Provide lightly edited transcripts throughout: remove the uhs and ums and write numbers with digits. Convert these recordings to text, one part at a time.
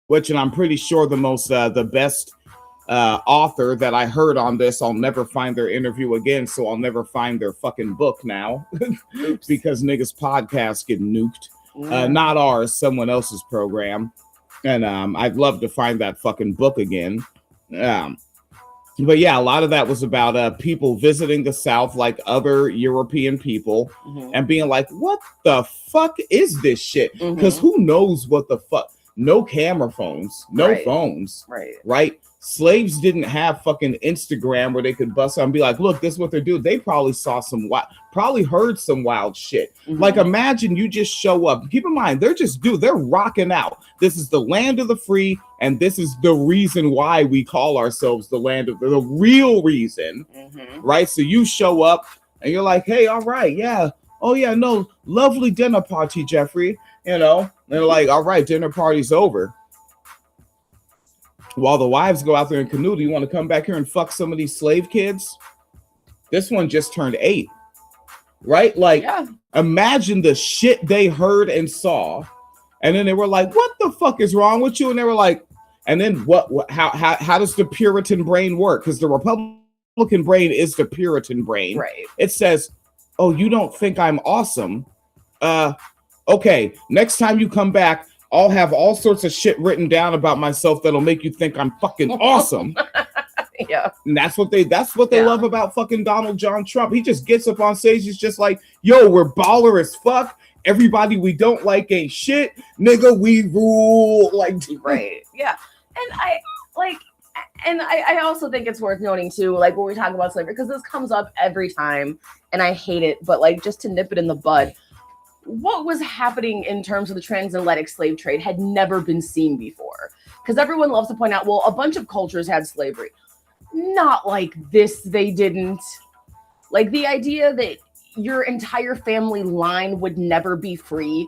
which, and I'm pretty sure the best author that I heard on this, I'll never find their interview again, so I'll never find their fucking book now because niggas podcasts get nuked. Not ours, someone else's program. And I'd love to find that fucking book again. But yeah, a lot of that was about people visiting the South like other European people and being like, what the fuck is this shit? Because who knows what the fuck? No camera phones, no phones, right? Slaves didn't have fucking Instagram where they could bust out and be like, look, this is what they're doing. They probably saw probably heard some wild shit. Like, imagine you just show up. Keep in mind, they're rocking out. This is the land of the free, and this is the reason why we call ourselves the land of the real reason, right? So you show up and you're like, hey, all right, yeah. Oh, yeah, no, lovely dinner party, Jeffrey. You know, and they're like, all right, dinner party's over. While the wives go out there and canoe, do you want to come back here and fuck some of these slave kids? This one just turned 8, right? Like, imagine the shit they heard and saw. And then they were like, what the fuck is wrong with you? And they were like, and then how does the Puritan brain work? Because the Republican brain is the Puritan brain. Right. It says, oh, you don't think I'm awesome? Okay, next time you come back, I'll have all sorts of shit written down about myself that'll make you think I'm fucking awesome. Yeah. And that's what they love about fucking Donald John Trump. He just gets up on stage, he's just like, yo, we're baller as fuck. Everybody we don't like ain't shit. Nigga, we rule. Like, right. Yeah. And I also think it's worth noting too, like when we talk about slavery, because this comes up every time and I hate it, but like just to nip it in the bud, what was happening in terms of the transatlantic slave trade had never been seen before. Because everyone loves to point out, well, a bunch of cultures had slavery. Not like this, they didn't. Like the idea that your entire family line would never be free,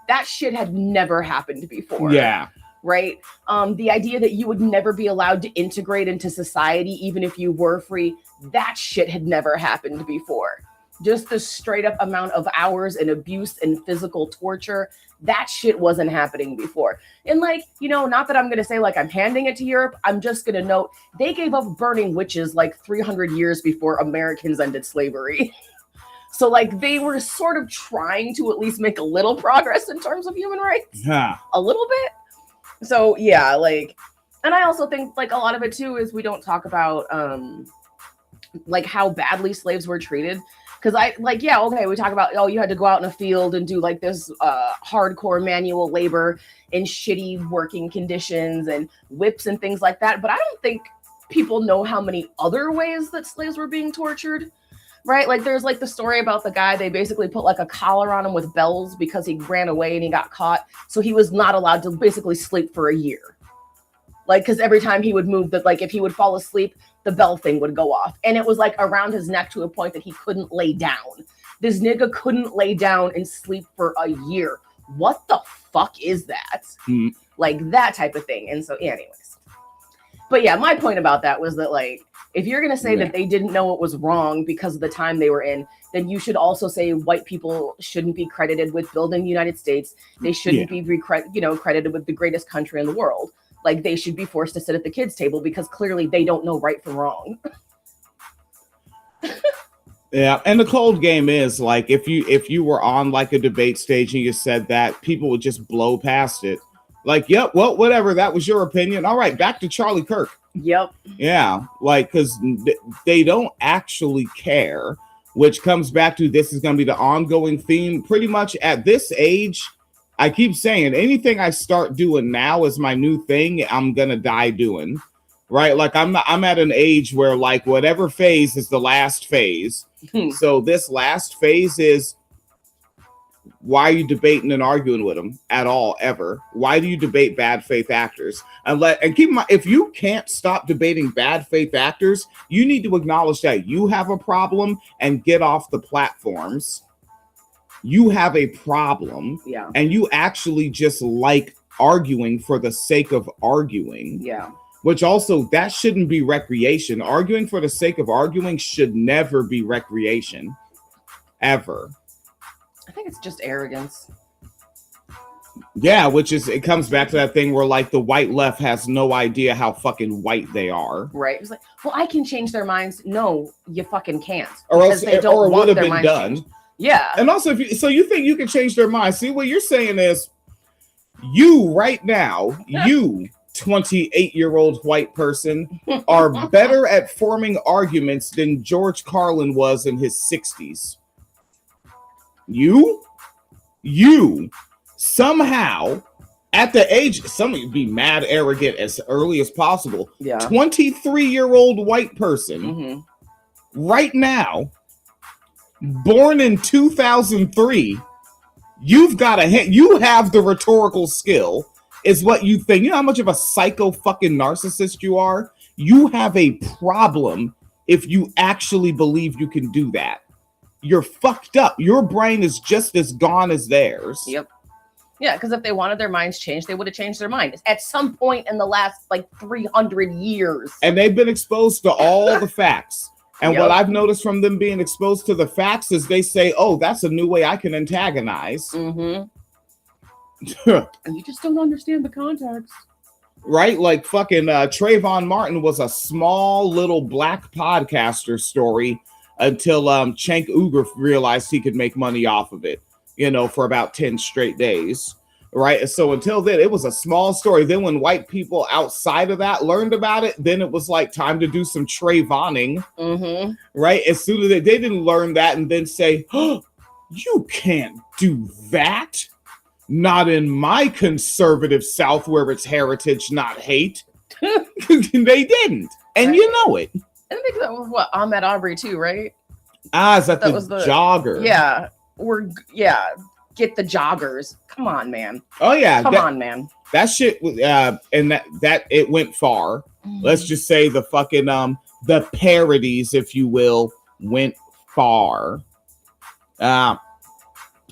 that shit had never happened before. Yeah. Right? The idea that you would never be allowed to integrate into society, even if you were free, that shit had never happened before. Just the straight up amount of hours and abuse and physical torture, that shit wasn't happening before. And like, you know, not that I'm going to say like I'm handing it to Europe. I'm just going to note they gave up burning witches like 300 years before Americans ended slavery. So like they were sort of trying to at least make a little progress in terms of human rights. Yeah. A little bit. So yeah, like, and I also think like a lot of it too is we don't talk about like how badly slaves were treated. Because we talk about, oh, you had to go out in a field and do like this hardcore manual labor in shitty working conditions and whips and things like that. But I don't think people know how many other ways that slaves were being tortured, right? Like there's like the story about the guy, they basically put like a collar on him with bells because he ran away and he got caught. So he was not allowed to basically sleep for a year. Like, because every time he would move, that like if he would fall asleep, the bell thing would go off. And it was like around his neck to a point that he couldn't lay down. This nigga couldn't lay down and sleep for a year. What the fuck is that? Like that type of thing. And so anyways. But yeah, my point about that was that like, if you're going to say that they didn't know what was wrong because of the time they were in, then you should also say white people shouldn't be credited with building the United States. They shouldn't be credited with the greatest country in the world. Like they should be forced to sit at the kids' table because clearly they don't know right from wrong. Yeah, and the cold game is like if you were on like a debate stage and you said that, people would just blow past it. Like, yep, well, whatever, that was your opinion. All right, back to Charlie Kirk. Yep. Yeah, like because they don't actually care, which comes back to this is going to be the ongoing theme pretty much at this age. I keep saying anything I start doing now is my new thing. I'm going to die doing, right? Like I'm at an age where like whatever phase is the last phase. So this last phase is, why are you debating and arguing with them at all, ever? Why do you debate bad faith actors? And keep in mind, if you can't stop debating bad faith actors, you need to acknowledge that you have a problem and get off the platforms. You have a problem, and you actually just like arguing for the sake of arguing. Yeah. Which also, that shouldn't be recreation. Arguing for the sake of arguing should never be recreation. Ever. I think it's just arrogance. Yeah, which is, it comes back to that thing where like the white left has no idea how fucking white they are. Right. It's like, well, I can change their minds. No, you fucking can't. Or else, They don't or it want would have their been minds done. changed. Yeah. And also, if you, so you think you can change their mind? See, what you're saying is, you right now, you 28-year-old white person, are better at forming arguments than George Carlin was in his 60s. You somehow, at the age, somebody be mad arrogant as early as possible. Yeah. 23-year-old white person, Mm-hmm. right now, born in 2003, you've got a hit. You have the rhetorical skill, is what you think. You know how much of a psycho fucking narcissist you are? You have a problem if you actually believe you can do that. You're fucked up. Your brain is just as gone as theirs. Yep. Yeah, because if they wanted their minds changed, they would have changed their mind at some point in the last like 300 years. And they've been exposed to all the facts. And Yep. what I've noticed from them being exposed to the facts is they say, oh, that's a new way I can antagonize. Mm-hmm. And you just don't understand the context. Right? Like fucking Trayvon Martin was a small little black podcaster story until Cenk Uygur realized he could make money off of it, you know, for about 10 straight days. Right? So until then, it was a small story. Then when white people outside of that learned about it, then it was like time to do some Trayvoning. Mm-hmm. Right? As soon as they didn't learn that and then say, oh, you can't do that. Not in my conservative South where it's heritage, not hate. They didn't. And Right. you know it. I think that was what Ahmed Aubrey too, right? Ah, is that That the was the- jogger? Yeah. Get the joggers. Come on, man. Oh, yeah. Come on, man. That shit, and that it went far. Let's just say the fucking, the parodies, if you will, went far.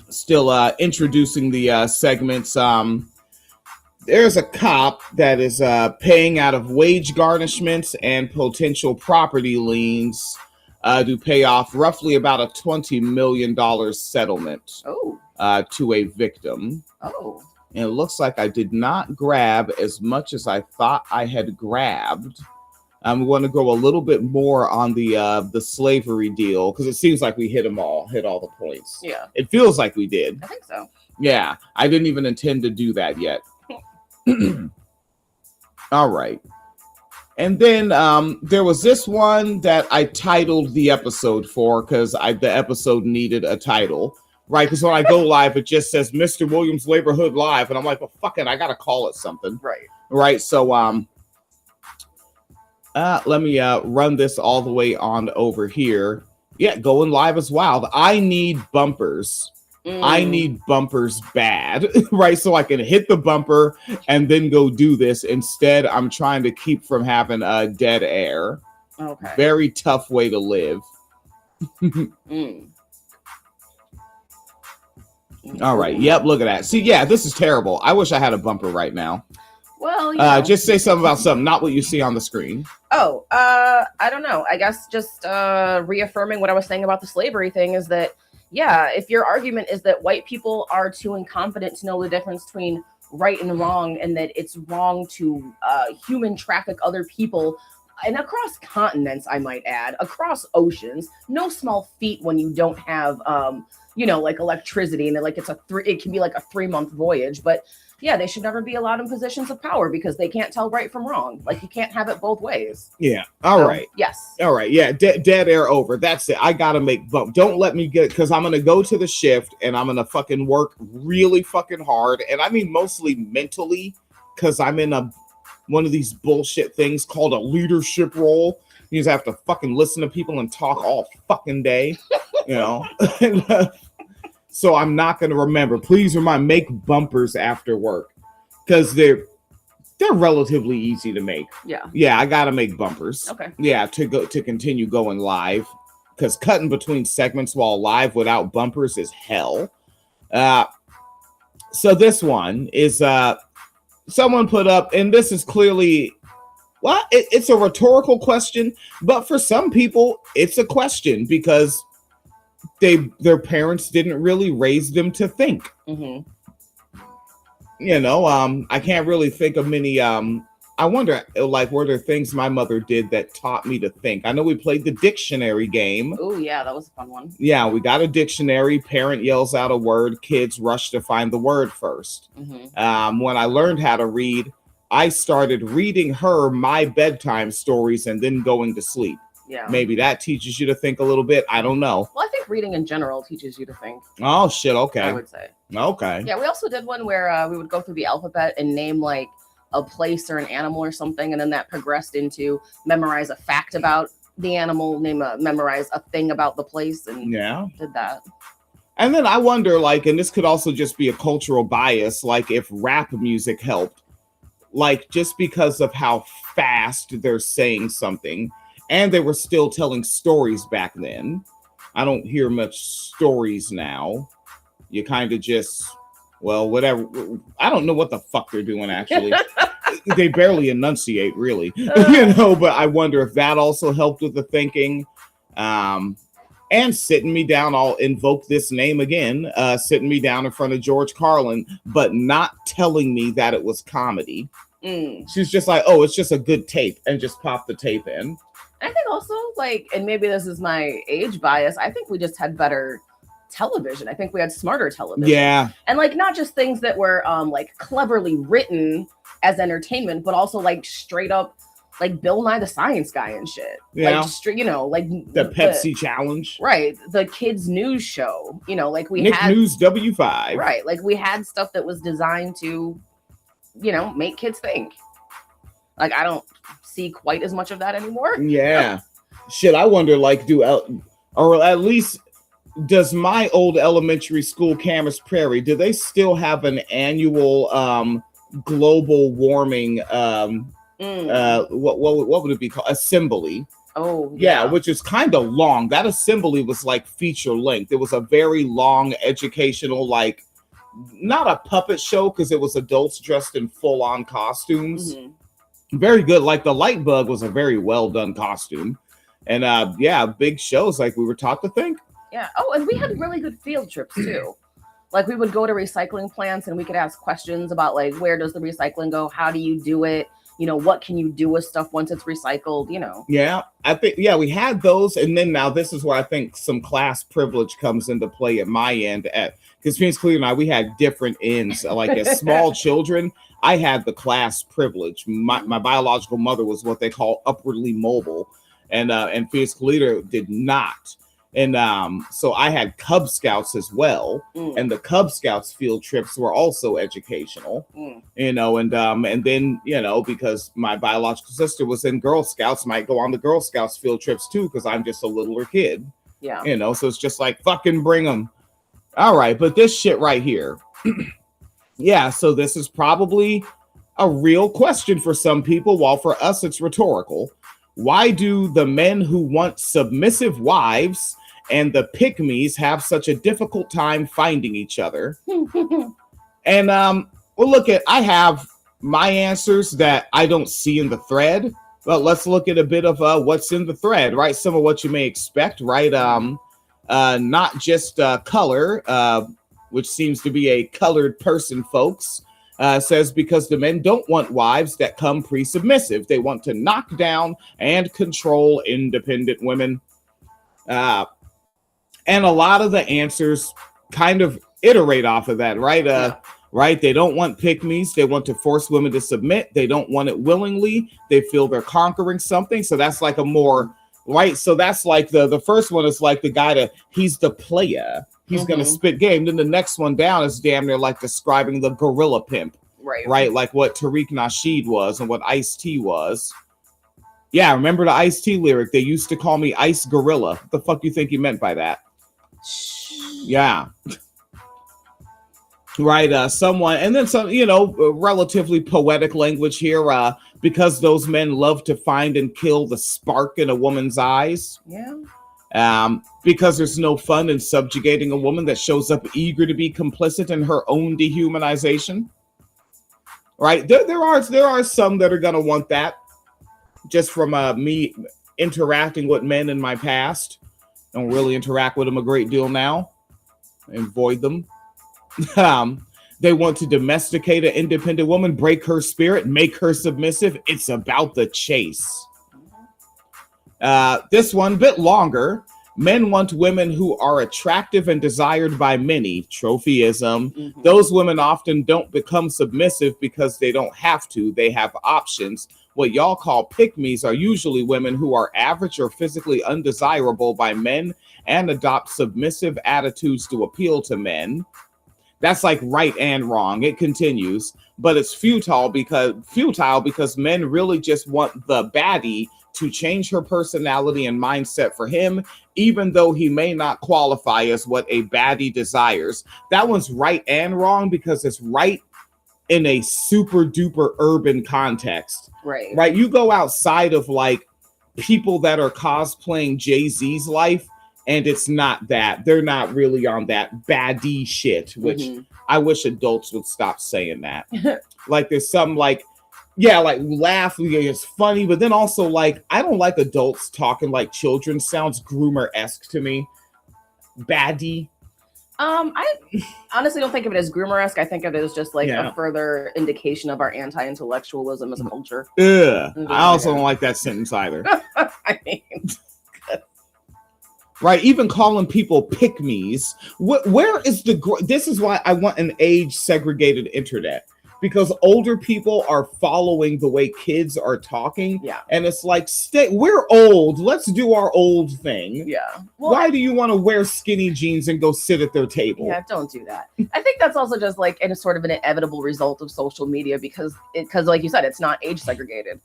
Still introducing the segments. There's a cop that is paying out of wage garnishments and potential property liens to pay off roughly about a $20 million settlement Oh. to a victim. Oh. And it looks like I did not grab as much as I thought I had grabbed. We want to go a little bit more on the slavery deal because it seems like we hit all the points. Yeah. It feels like we did. I think so. Yeah, I didn't even intend to do that yet. All right. And then there was this one that I titled the episode for because the episode needed a title. Right, because when I go live, it just says Mr. Williams Neighborhood Live, and I'm like, well, fuck it, I gotta call it something. Right. Right, so let me run this all the way on over here. Yeah, going live as wild. I need bumpers. I need bumpers bad, right? So I can hit the bumper and then go do this. Instead, I'm trying to keep from having dead air. Okay. Very tough way to live. All right. Yep. Look at that. See, yeah, this is terrible. I wish I had a bumper right now. Well, you know. Just say something about something, not what you see on the screen. Oh, I don't know. I guess just reaffirming what I was saying about the slavery thing is that, yeah, if your argument is that white people are too incompetent to know the difference between right and wrong, and that it's wrong to human traffic other people, and across continents, I might add, across oceans, no small feat when you don't have, like electricity, and it can be like a 3-month voyage, but yeah, they should never be allowed in positions of power because they can't tell right from wrong. Like, you can't have it both ways. Yeah. All right. Yes. All right. Yeah. Dead air over. That's it. I got to make bump. Don't let me get, because I'm going to go to the shift and I'm going to fucking work really fucking hard. And I mean, mostly mentally, because I'm in one of these bullshit things called a leadership role. You just have to fucking listen to people and talk all fucking day, you know? So I'm not going to remember. Please make bumpers after work because they're relatively easy to make. Yeah. Yeah, I got to make bumpers. Okay. Yeah, to continue going live because cutting between segments while live without bumpers is hell. So this one is someone put up, and this is clearly, well, it's a rhetorical question, but for some people, it's a question because their parents didn't really raise them to think. Mm-hmm. I can't really think of many. I wonder, like, were there things my mother did that taught me to think? I know we played the dictionary game. Oh, yeah, that was a fun one. Yeah, we got a dictionary. Parent yells out a word. Kids rush to find the word first. When I learned how to read, I started reading her my bedtime stories and then going to sleep. Yeah. Maybe that teaches you to think a little bit. I don't know. Well, I think reading in general teaches you to think. Oh, shit. Okay. I would say. Okay. Yeah, we also did one where we would go through the alphabet and name like a place or an animal or something, and then that progressed into memorize a fact about the animal, memorize a thing about the place, and did that. And then I wonder, like, and this could also just be a cultural bias, like if rap music helped, like just because of how fast they're saying something, and they were still telling stories back then. I don't hear much stories now. You kind of just, well, whatever. I don't know what the fuck they're doing, actually. They barely enunciate, really. But I wonder if that also helped with the thinking. And sitting me down, I'll invoke this name again, sitting me down in front of George Carlin, but not telling me that it was comedy. She's just like, oh, it's just a good tape, and just pop the tape in. I think also, like, and maybe this is my age bias, I think we just had better television. I think we had smarter television. Yeah. And like not just things that were like cleverly written as entertainment, but also like straight up like Bill Nye the Science Guy and shit. Yeah. Like straight, like the Pepsi challenge. Right. The kids news show. Like we Nick had News W5. Right. Like we had stuff that was designed to, make kids think. Like I don't see quite as much of that anymore. Yeah. Shit, I wonder, like, or at least does my old elementary school, Camas Prairie, do they still have an annual global warming what would it be called? Assembly. Oh yeah, which is kind of long. That assembly was like feature length. It was a very long educational, like, not a puppet show because it was adults dressed in full-on costumes. Very good. Like the Light Bug was a very well done costume. And big shows, like we were taught to think. Yeah. Oh, and we had really good field trips too. Like we would go to recycling plants and we could ask questions about like, where does the recycling go? How do you do it? What can you do with stuff once it's recycled? Yeah, I think, we had those. And then now this is where I think some class privilege comes into play at my end, because Phoenix Clear and I, we had different ends. Like as small children, I had the class privilege. My biological mother was what they call upwardly mobile, and Phoenix Leader did not. And so I had Cub Scouts as well, and the Cub Scouts field trips were also educational. And then because my biological sister was in Girl Scouts, might go on the Girl Scouts field trips too, because I'm just a littler kid. Yeah. So it's just like, fucking bring them. All right, but this shit right here. Yeah, so this is probably a real question for some people, while for us it's rhetorical. Why do the men who want submissive wives and the pick-me's have such a difficult time finding each other? And I have my answers that I don't see in the thread, but let's look at a bit of what's in the thread, right? Some of what you may expect, right? Not just color, which seems to be a colored person, folks. Says because the men don't want wives that come pre-submissive. They want to knock down and control independent women. And a lot of the answers kind of iterate off of that, right? Right? They don't want pick-me's. They want to force women to submit. They don't want it willingly. They feel they're conquering something. So that's like a more, right? So that's like the first one is like the guy he's the player. He's going to spit game. Then the next one down is damn near like describing the gorilla pimp. Right? Like what Tariq Nasheed was and what Ice-T was. Yeah, remember the Ice-T lyric? They used to call me Ice Gorilla. What the fuck do you think he meant by that? Yeah. Right, someone, and then some, relatively poetic language here, because those men love to find and kill the spark in a woman's eyes. Yeah. Because there's no fun in subjugating a woman that shows up eager to be complicit in her own dehumanization. Right? There are some that are going to want that, just from me interacting with men in my past. Don't really interact with them a great deal now and avoid them. They want to domesticate an independent woman, break her spirit, make her submissive. It's about the chase. This one, bit longer. Men want women who are attractive and desired by many. Trophyism. Mhm. Those women often don't become submissive because they don't have to. They have options. What y'all call pick-me's are usually women who are average or physically undesirable by men and adopt submissive attitudes to appeal to men. That's like right and wrong. It continues, but it's futile because men really just want the baddie to change her personality and mindset for him, even though he may not qualify as what a baddie desires. That one's right and wrong because it's right in a super duper urban context. Right. You go outside of like people that are cosplaying Jay-Z's life, and it's not that. They're not really on that baddie shit, which I wish adults would stop saying that. Like there's some like, yeah, like laugh, it's funny, but then also like, I don't like adults talking like children. Sounds groomer-esque to me. Baddie. I honestly don't think of it as groomer-esque. I think of it as just like a further indication of our anti-intellectualism as a culture. I also don't like that sentence either. I mean, right, even calling people pick-me's. Where is this is why I want an age-segregated internet. Because older people are following the way kids are talking. Yeah. And it's like, we're old. Let's do our old thing. Yeah. Well, why do you want to wear skinny jeans and go sit at their table? Yeah, don't do that. I think that's also just like in a sort of an inevitable result of social media because like you said, it's not age segregated.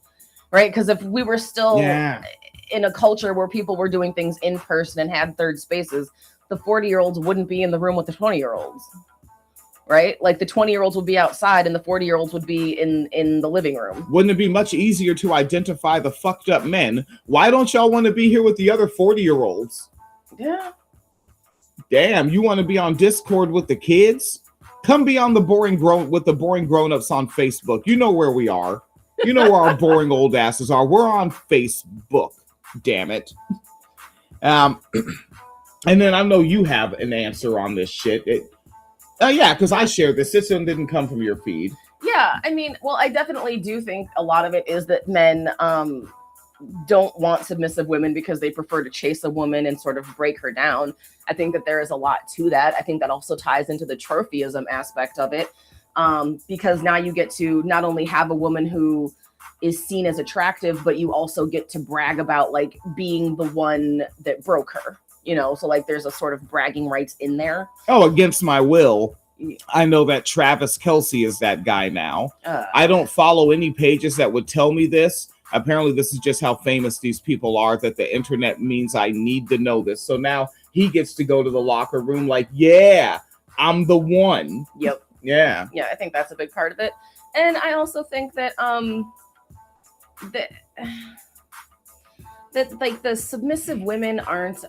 Right? Because if we were still in a culture where people were doing things in person and had third spaces, the 40-year-olds wouldn't be in the room with the 20-year-olds. Right? Like the 20-year-olds would be outside and the 40-year-olds would be in the living room. Wouldn't it be much easier to identify the fucked up men? Why don't y'all want to be here with the other 40-year-olds? Yeah. Damn, you want to be on Discord with the kids? Come be on the boring grown-ups on Facebook. You know where we are. You know where our boring old asses are. We're on Facebook. Damn it. And then I know you have an answer on this shit. Yeah, because I shared this. This one didn't come from your feed. Yeah, I mean, well, I definitely do think a lot of it is that men don't want submissive women because they prefer to chase a woman and sort of break her down. I think that there is a lot to that. I think that also ties into the trophyism aspect of it because now you get to not only have a woman who is seen as attractive, but you also get to brag about like being the one that broke her. You know, so like there's a sort of bragging rights in there. Oh, against my will. I know that Travis Kelce is that guy now. I don't follow any pages that would tell me this. Apparently, this is just how famous these people are, that the internet means I need to know this. So now he gets to go to the locker room like, yeah, I'm the one. Yep. Yeah. Yeah, I think that's a big part of it. And I also think that that like the submissive women aren't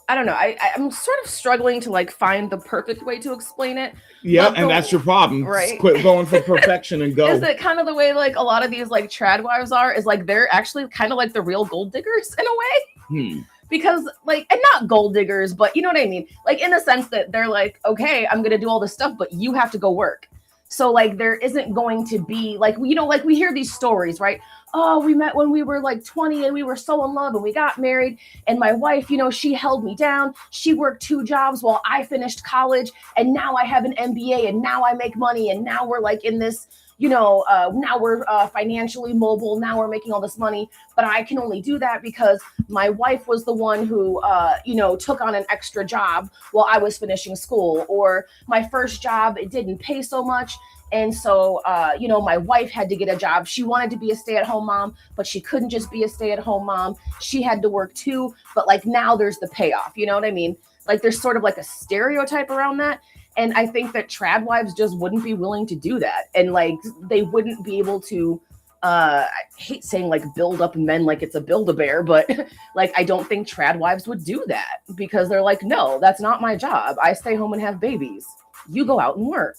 I don't know. I'm sort of struggling to like find the perfect way to explain it. Yeah, and that's your problem. Right. Just quit going for perfection and go. Is that kind of the way like a lot of these like trad wives are? Is like they're actually kind of like the real gold diggers in a way. Because like, and not gold diggers, but you know what I mean? Like in the sense that they're like, okay, I'm going to do all this stuff, but you have to go work. So like there isn't going to be like, you know, like we hear these stories, right? Oh, we met when we were like 20 and we were so in love and we got married. And my wife, you know, she held me down. She worked 2 jobs while I finished college. And now I have an MBA and now I make money. And now we're like in this, you know, now we're financially mobile. Now we're making all this money. But I can only do that because my wife was the one who, you know, took on an extra job while I was finishing school. Or my first job, it didn't pay so much. And so, you know, my wife had to get a job. She wanted to be a stay-at-home mom, but she couldn't just be a stay-at-home mom. She had to work too. But like now there's the payoff. You know what I mean? Like there's sort of like a stereotype around that. And I think that trad wives just wouldn't be willing to do that. And like they wouldn't be able to, I hate saying like build up men like it's a Build-A-Bear, but like I don't think trad wives would do that because they're like, no, that's not my job. I stay home and have babies. You go out and work.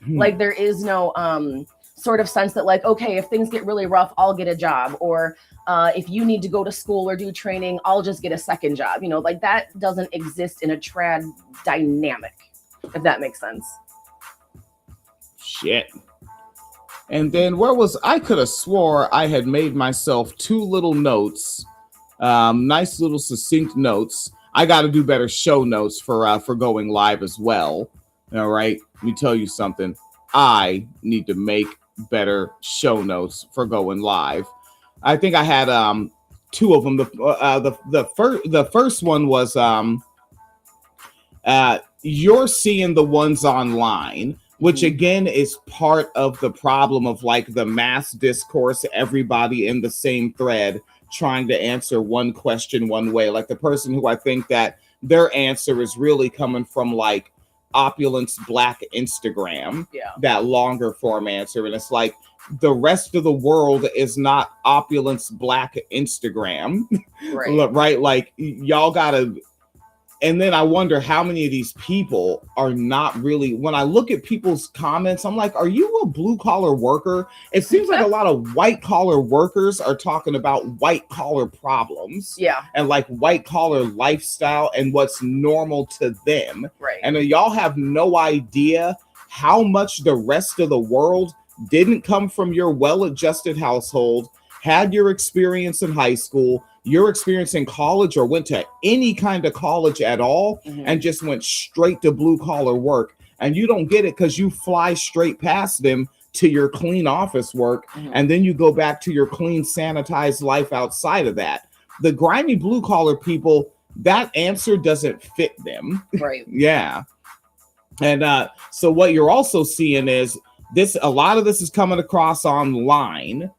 Like there is no sort of sense that like, okay, if things get really rough, I'll get a job. Or if you need to go to school or do training, I'll just get a second job. You know, like that doesn't exist in a trad dynamic. if that makes sense. Shit. And then I could have swore I had made myself 2 little notes, nice little succinct notes. I got to do better show notes for going live as well. All right, let me tell you something. I need to make better show notes for going live. I think I had 2 of them. The first one was you're seeing the ones online, which again is part of the problem of like the mass discourse, everybody in the same thread trying to answer one question one way. Like the person who I think that their answer is really coming from like Opulence Black Instagram, that longer form answer. And it's like the rest of the world is not Opulence Black Instagram, right? Like y'all gotta. And then I wonder how many of these people are not really, when I look at people's comments, I'm like, are you a blue collar worker? It seems like a lot of white collar workers are talking about white collar problems. Yeah. And like white collar lifestyle and what's normal to them. Right. And y'all have no idea how much the rest of the world didn't come from your well-adjusted household, had your experience in high school, your experience in college, or went to any kind of college at all, and just went straight to blue collar work. And you don't get it because you fly straight past them to your clean office work, and then you go back to your clean, sanitized life outside of that. The grimy blue collar people, that answer doesn't fit them. Right. Yeah. And so what you're also seeing is this, a lot of this is coming across online.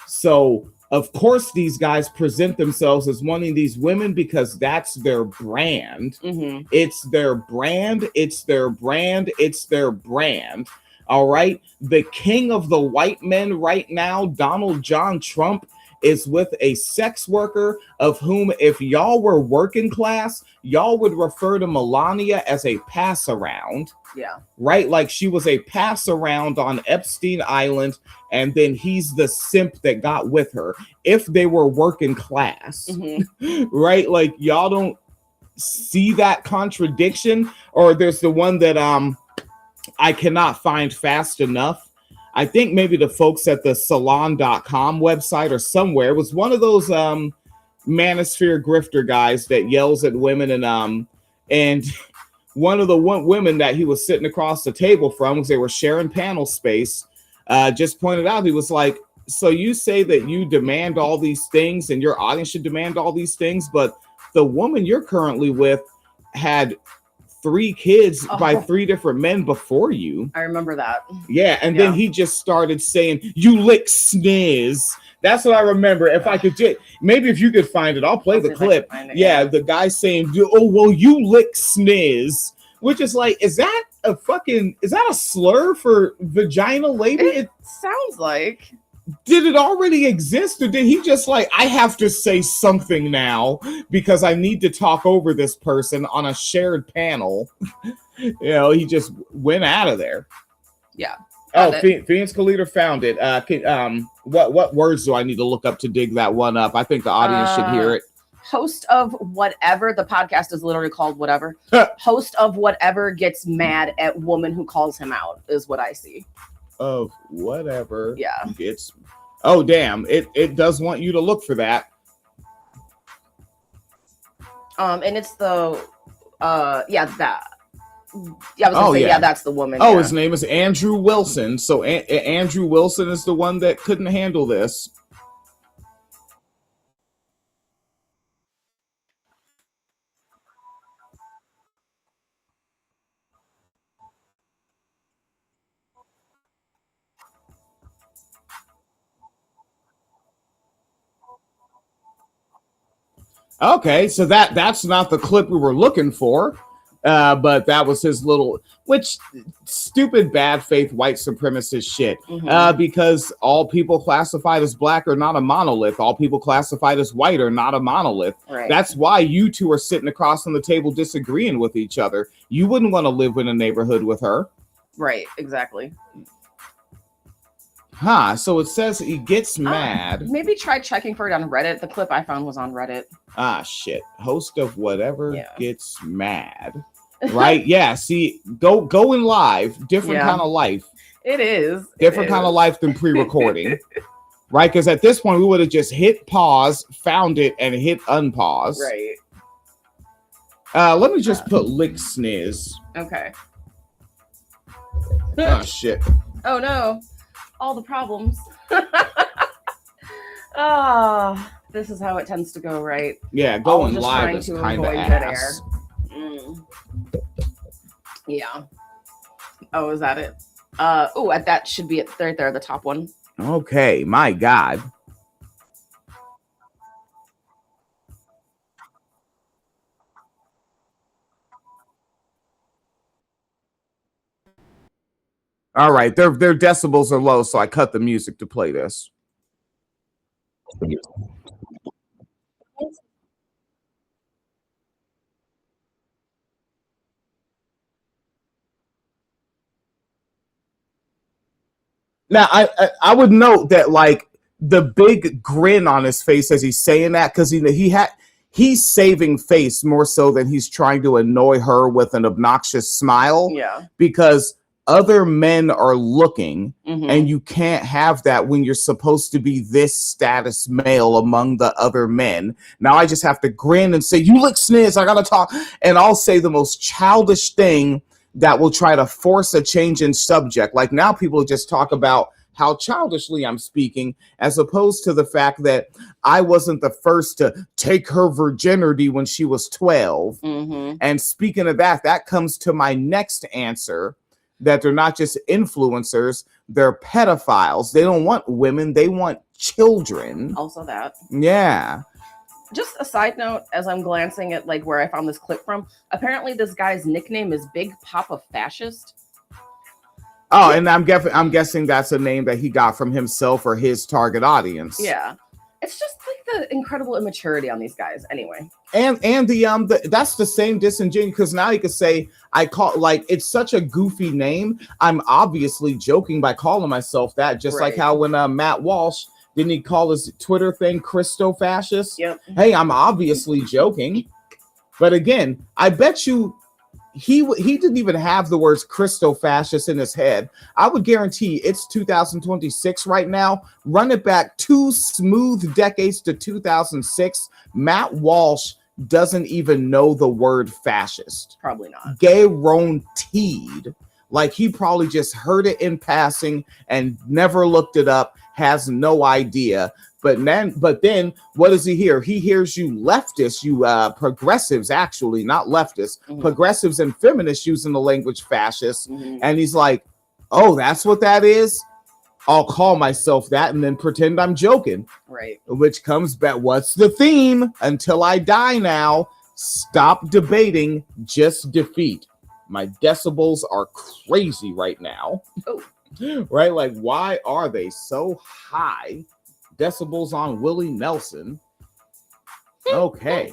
So of course, these guys present themselves as wanting these women because that's their brand. It's their brand. It's their brand. It's their brand. All right. The king of the white men right now, Donald John Trump, is with a sex worker of whom, if y'all were working class, y'all would refer to Melania as a pass around. Yeah. Right? Like she was a pass around on Epstein Island, and then he's the simp that got with her. If they were working class, right? Like y'all don't see that contradiction. Or there's the one that I cannot find fast enough. I think maybe the folks at the salon.com website or somewhere, it was one of those manosphere grifter guys that yells at women, and one of the women that he was sitting across the table from, because they were sharing panel space, just pointed out, he was like, so you say that you demand all these things and your audience should demand all these things, but the woman you're currently with had 3 kids by 3 different men before you. I remember that. Yeah, and then he just started saying, you lick sniz. That's what I remember. If I could just, maybe if you could find it, I'll play the clip. The guy saying, oh, well, you lick sniz, which is like, is that a slur for vagina lady? It sounds like. Did it already exist, or did he just like, I have to say something now because I need to talk over this person on a shared panel? He just went out of there. Yeah. Phoenix Calida found it. What words do I need to look up to dig that one up? I think the audience should hear it. Host of whatever, the podcast is literally called whatever. Host of whatever gets mad at woman who calls him out is what I see. Of whatever gets. Oh damn! It does want you to look for that. And it's the that. Yeah, I was gonna say, that's the woman. Oh, his name is Andrew Wilson. So Andrew Wilson is the one that couldn't handle this. Okay, so that's not the clip we were looking for, but that was his little, which stupid bad faith white supremacist shit, because all people classified as black are not a monolith. All people classified as white are not a monolith. Right. That's why you two are sitting across on the table disagreeing with each other. You wouldn't want to live in a neighborhood with her. Right, exactly. So it says he gets mad. Maybe try checking for it on Reddit. The clip I found was on Reddit. Shit. Host of whatever gets mad. Right? Yeah. See, go in live, different kind of life. It is. Different kind of life than pre-recording. Right? Because at this point we would have just hit pause, found it, and hit unpause. Right. Let me just put lick sniz. Okay. Oh shit. Oh no. All the problems. Ah, this is how it tends to go, right? Yeah, going live is kind of ass. Yeah. Oh, is that it? That should be it right there, the top one. Okay, my God. All right, their decibels are low, so I cut the music to play this. Now, I would note that like the big grin on his face as he's saying that, because he's saving face more so than he's trying to annoy her with an obnoxious smile. Yeah. Because other men are looking, Mhm. and you can't have that when you're supposed to be this status male among the other men. Now I just have to grin and say, "You look sniz, I gotta talk," and I'll say the most childish thing that will try to force a change in subject. Like now people just talk about how childishly I'm speaking, as opposed to the fact that I wasn't the first to take her virginity when she was 12. Mhm. And speaking of that, that comes to my next answer, that they're not just influencers, they're pedophiles. They don't want women, they want children. Also that. Yeah. Just a side note, as I'm glancing at like where I found this clip from, apparently this guy's nickname is Big Papa Fascist. Oh, and I'm guessing that's a name that he got from himself or his target audience. Yeah. It's just like the incredible immaturity on these guys anyway. And the that's the same disingenuous, because now you could say I call, like, it's such a goofy name. I'm obviously joking by calling myself that, just like how when Matt Walsh, didn't he call his Twitter thing Christo Fascist? Yep. Hey, I'm obviously joking. But again, I bet you he didn't even have the words Christo Fascist in his head. I would guarantee it's 2026 right now. Run it back 2 smooth decades to 2006. Matt Walsh doesn't even know the word fascist. Probably not. Guaranteed. Like he probably just heard it in passing and never looked it up, has no idea. But then what does he hear? He hears you leftists, you progressives, actually, not leftists, progressives and feminists using the language fascist. And he's like, oh, that's what that is? I'll call myself that and then pretend I'm joking. Right. Which comes back, what's the theme? Until I die now, stop debating, just defeat. My decibels are crazy right now. Oh. Right? Like, why are they so high? Decibels on Willie Nelson. Okay.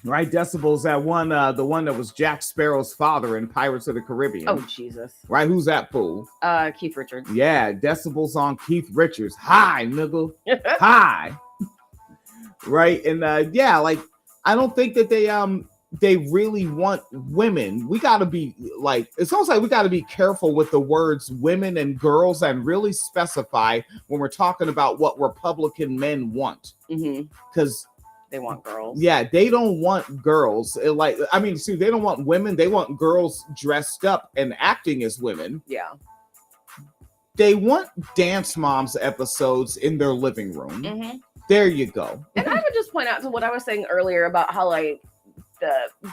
Right, decibels that one, the one that was Jack Sparrow's father in Pirates of the Caribbean. Oh, Jesus. Right, who's that fool? Keith Richards. Yeah, decibels on Keith Richards. High, nigga. High. Right, and yeah, like, I don't think that they really want women. We got to be like, it's almost like we got to be careful with the words women and girls and really specify when we're talking about what Republican men want. Because they want girls. Yeah, they don't want girls. They don't want women. They want girls dressed up and acting as women. Yeah. They want Dance Moms episodes in their living room. There you go. And I would just point out to what I was saying earlier about how, like,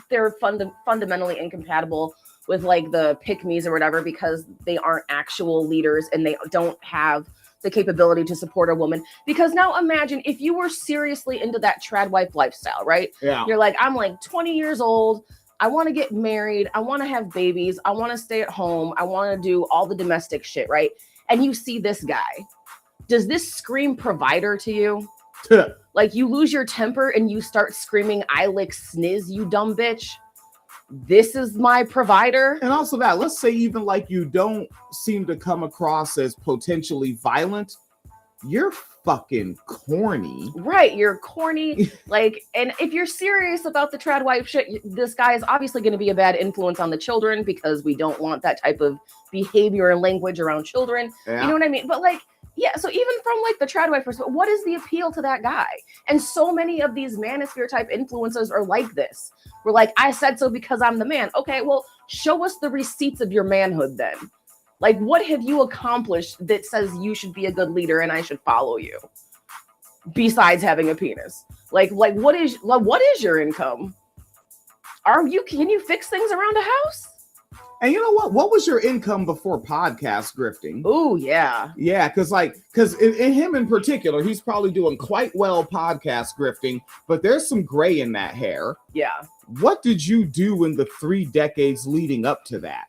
they're fundamentally incompatible with like the pick-me's or whatever, because they aren't actual leaders and they don't have the capability to support a woman. Because now imagine if you were seriously into that trad wife lifestyle, right? Yeah. You're like, I'm like 20 years old. I want to get married. I want to have babies. I want to stay at home. I want to do all the domestic shit, right? And you see this guy. Does this scream provider to you? Like, you lose your temper and you start screaming, I lick sniz, you dumb bitch. This is my provider. And also that, let's say even like you don't seem to come across as potentially violent. you're fucking corny. Right, you're corny. Like, and if you're serious about the trad wife shit, this guy is obviously going to be a bad influence on the children because we don't want that type of behavior and language around children. Yeah. You know what I mean? But like, yeah, so even from like the trad wife perspective, what is the appeal to that guy? And so many of these manosphere type influencers are like this. We're like, I said so because I'm the man. Okay, well, show us the receipts of your manhood then. Like, what have you accomplished that says you should be a good leader and I should follow you? Besides having a penis, like what is your income? Can you fix things around a house? And you know what? What was your income before podcast grifting? Oh yeah, because in him in particular, he's probably doing quite well podcast grifting, but there's some gray in that hair. Yeah. What did you do in the 3 decades leading up to that?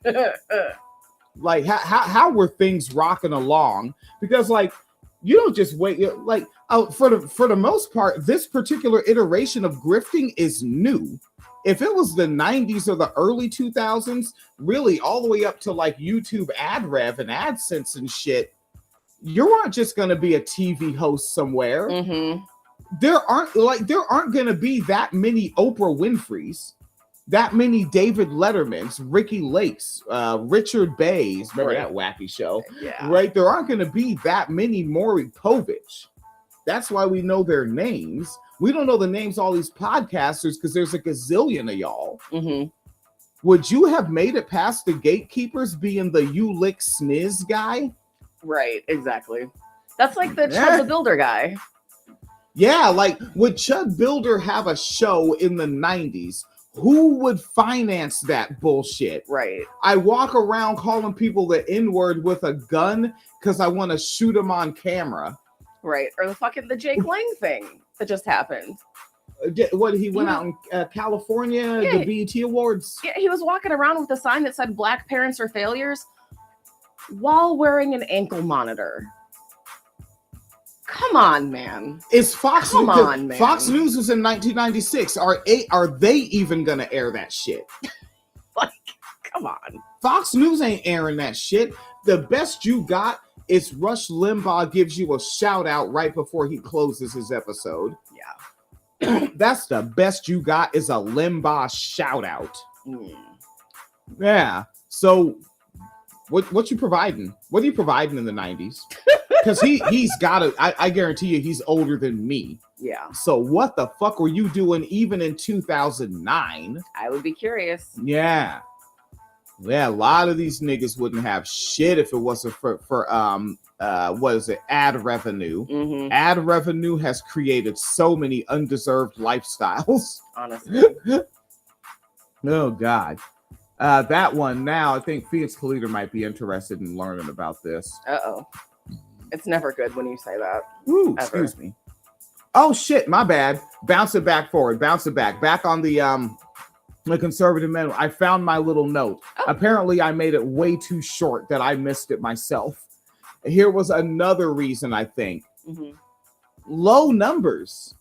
Like how were things rocking along? Because like you don't just wait. Like for the most part, this particular iteration of grifting is new. If it was the 90s or the early 2000s, really all the way up to like YouTube ad rev and AdSense and shit, you aren't just going to be a TV host somewhere. Mm-hmm. There aren't going to be that many Oprah Winfreys, that many David Lettermans, Ricky Lakes, Richard Bays. Remember that wacky show? Yeah. Right? There aren't going to be that many Maury Povich. That's why we know their names. We don't know the names of all these podcasters because there's a gazillion of y'all. Mm-hmm. Would you have made it past the gatekeepers being the you lick sniz guy? Right, exactly. That's like the Chud the Builder guy. Yeah, like would Chud Builder have a show in the 90s? Who would finance that bullshit? Right. I walk around calling people the N-word with a gun because I want to shoot them on camera. Right. Or the Jake Lang thing that just happened. What, he went out in California, the BET Awards? Yeah, he was walking around with a sign that said Black parents are failures while wearing an ankle monitor. Come on, man. It's Fox Come News. on, man. Fox News was in 1996. Are they even gonna air that shit? Like, come on. Fox News ain't airing that shit. The best you got is Rush Limbaugh gives you a shout out right before he closes his episode. Yeah. That's the best you got is a Limbaugh shout out. Mm. Yeah. So what you providing? What are you providing in the 90s? Because he's got to, I guarantee you he's older than me. Yeah. So what the fuck were you doing even in 2009? I would be curious. Yeah. Yeah, a lot of these niggas wouldn't have shit if it wasn't for what is it, ad revenue. Mm-hmm. Ad revenue has created so many undeserved lifestyles. Honestly. Oh God. That one now, I think Phoenix Calida might be interested in learning about this. Uh-oh. It's never good when you say that. Ooh, excuse me. Oh shit, my bad. Bounce it back forward. Bounce it back. Back on the conservative men. I found my little note. Oh. Apparently, I made it way too short that I missed it myself. Here was another reason, I think. Mm-hmm. Low numbers.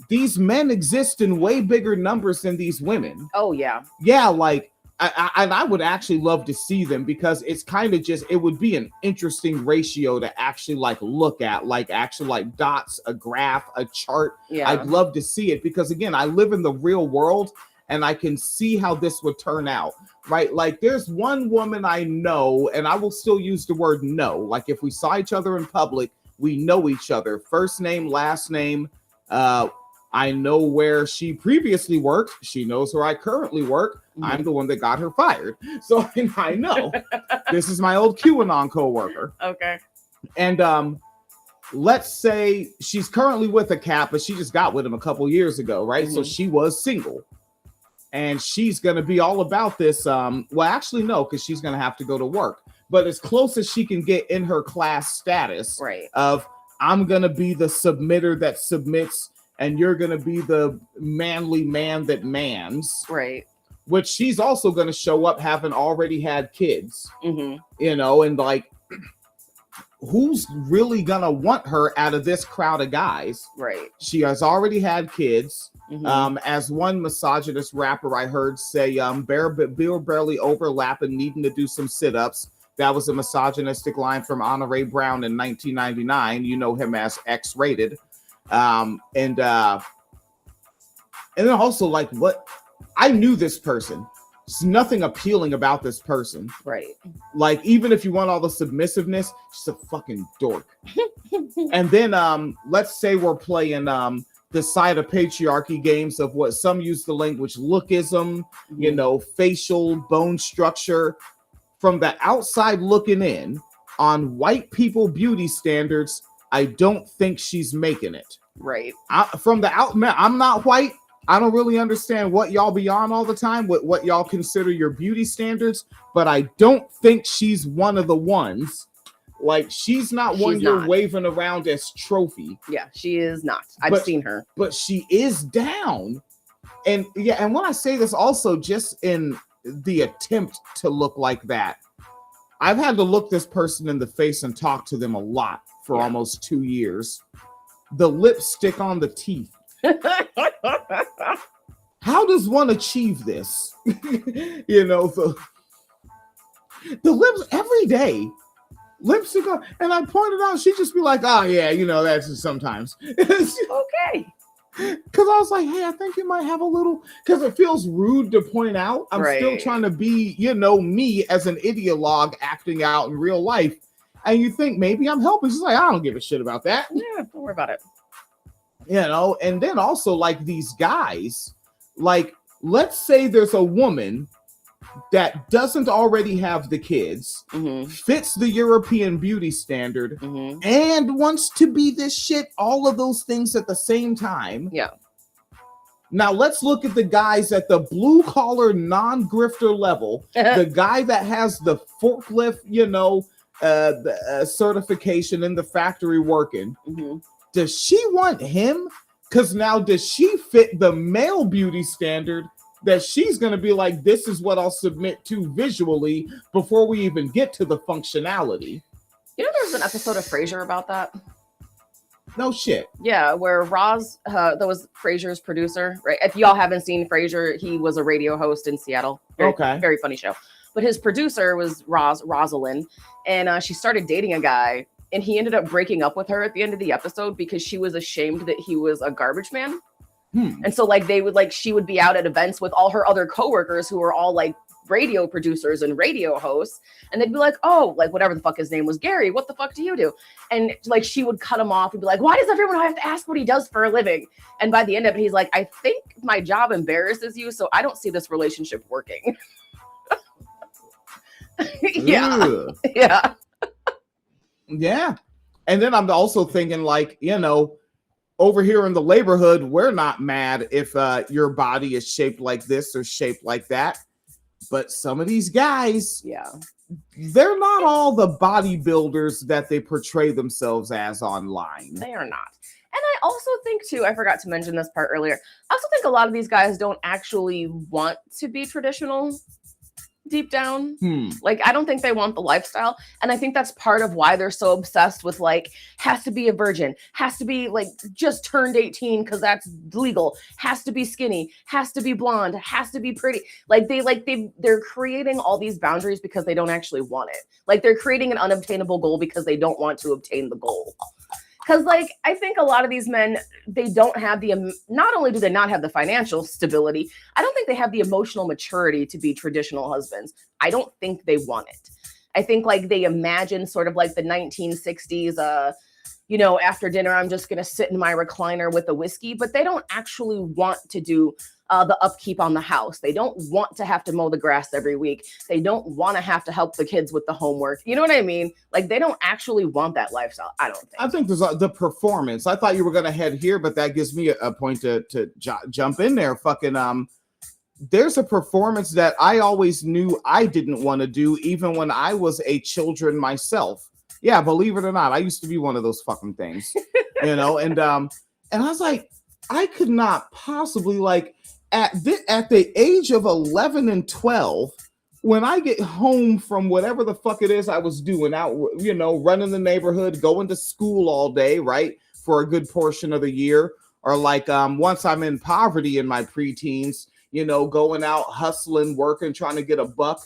These men exist in way bigger numbers than these women. Oh, yeah. Yeah, like, I would actually love to see them because it's kind of just, it would be an interesting ratio to actually like look at, like actual like dots, a graph, a chart. Yeah. I'd love to see it because again, I live in the real world and I can see how this would turn out, right? Like there's one woman I know, and I will still use the word know. Like if we saw each other in public, we know each other. First name, last name. I know where she previously worked. She knows where I currently work. Mm-hmm. I'm the one that got her fired. So I know. This is my old QAnon coworker. Okay. And let's say she's currently with a cat, but she just got with him a couple years ago, right? Mm-hmm. So she was single. And she's going to be all about this. Well, actually, no, because she's going to have to go to work. But as close as she can get in her class status, right, of I'm going to be the submitter that submits and you're going to be the manly man that mans. Right. Which she's also going to show up having already had kids. Mm-hmm. You know, and like, who's really going to want her out of this crowd of guys? Right. She has already had kids. Mm-hmm. As one misogynist rapper I heard say, barely overlapping, needing to do some sit-ups. That was a misogynistic line from Honore Brown in 1999. You know him as X-rated. And then also, like, what? I knew this person. There's nothing appealing about this person. Right. Like, even if you want all the submissiveness, she's a fucking dork. And then let's say we're playing the side of patriarchy games of what some use the language lookism, you know, facial bone structure. From the outside looking in on white people beauty standards, I don't think she's making it. Right. From the out, man, I'm not white. I don't really understand what y'all be on all the time, what y'all consider your beauty standards, but I don't think she's one of the ones. Like, she's not one you're waving around as trophy. Yeah, she is not. I've seen her. But she is down. And yeah, and when I say this also, just in the attempt to look like that, I've had to look this person in the face and talk to them a lot for almost 2 years. The lipstick on the teeth. How does one achieve this? You know, the lips every day, lipstick on, and I pointed out, she'd just be like, oh yeah, you know, that's sometimes. Okay. Because I was like, hey, I think you might have a little, because it feels rude to point out. I'm still trying to be, you know, me as an ideologue acting out in real life. And you think maybe I'm helping. She's like, I don't give a shit about that. Yeah, don't worry about it. You know, and then also like these guys, like, let's say there's a woman that doesn't already have the kids, fits the European beauty standard, and wants to be this shit, all of those things at the same time. Yeah. Now let's look at the guys at the blue collar non-grifter level, the guy that has the forklift, you know, certification in the factory working. Does she want him? Because now does she fit the male beauty standard that she's going to be like, this is what I'll submit to visually before we even get to the functionality? You know, there's an episode of Frasier about that. No shit. Yeah, where Roz, that was Frasier's producer, right? If y'all haven't seen Frasier, he was a radio host in Seattle. Very funny show. But his producer was Rosalind, and she started dating a guy, and he ended up breaking up with her at the end of the episode because she was ashamed that he was a garbage man. And so like she would be out at events with all her other coworkers who were all like radio producers and radio hosts, and they'd be like, oh, like whatever the fuck his name was, Gary, what the fuck do you do? And like she would cut him off and be like, why does everyone have to ask what he does for a living? And by the end of it, he's like, I think my job embarrasses you, so I don't see this relationship working. Yeah. And then I'm also thinking, like, you know, over here in the neighborhood, we're not mad if your body is shaped like this or shaped like that. But some of these guys, they're not all the bodybuilders that they portray themselves as online. They are not. And I also think, too, I forgot to mention this part earlier. I also think a lot of these guys don't actually want to be traditional deep down. Like, I don't think they want the lifestyle. And I think that's part of why they're so obsessed with, like, has to be a virgin, has to be, like, just turned 18 because that's legal, has to be skinny, has to be blonde, has to be pretty. Like, they're creating all these boundaries because they don't actually want it. Like, they're creating an unobtainable goal because they don't want to obtain the goal. Because, like, I think a lot of these men, they don't have not only do they not have the financial stability, I don't think they have the emotional maturity to be traditional husbands. I don't think they want it. I think, like, they imagine sort of like the 1960s, you know, after dinner, I'm just going to sit in my recliner with a whiskey, but they don't actually want to do the upkeep on the house. They don't want to have to mow the grass every week. They don't want to have to help the kids with the homework. You know what I mean? Like, they don't actually want that lifestyle. I don't think. I think there's the performance. I thought you were going to head here, but that gives me a point to jump in there. Fucking, there's a performance that I always knew I didn't want to do, even when I was a children myself. Yeah, believe it or not, I used to be one of those fucking things, you know? And I was like, I could not possibly, like, at the age of 11 and 12, when I get home from whatever the fuck it is I was doing out, you know, running the neighborhood, going to school all day, right, for a good portion of the year, or like once I'm in poverty in my preteens, you know, going out hustling, working, trying to get a buck.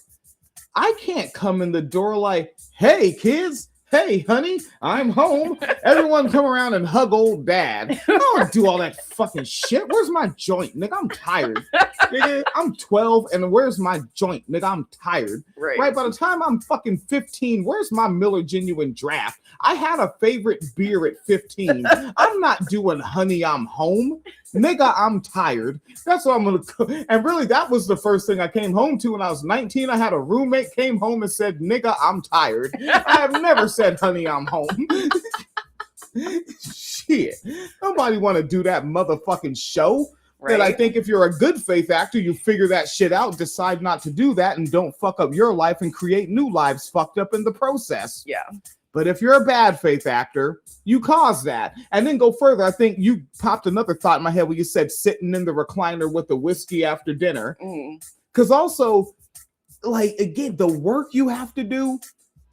I can't come in the door like, hey, kids. Hey, honey, I'm home. Everyone come around and hug old dad. I don't do all that fucking shit. Where's my joint, nigga? I'm tired. Nigga, I'm 12 and where's my joint, nigga? I'm tired. Right. By the time I'm fucking 15, where's my Miller Genuine Draft? I had a favorite beer at 15. I'm not doing honey, I'm home. Nigga, I'm tired. That's what I'm gonna cook. And really, that was the first thing I came home to when I was 19. I had a roommate came home and said, nigga, I'm tired. I have never said, honey, I'm home. Shit. Nobody want to do that motherfucking show. Right. And I think if you're a good faith actor, you figure that shit out, decide not to do that, and don't fuck up your life and create new lives fucked up in the process. Yeah. But if you're a bad faith actor, you cause that. And then go further. I think you popped another thought in my head when you said sitting in the recliner with the whiskey after dinner. Because also, like, again, the work you have to do,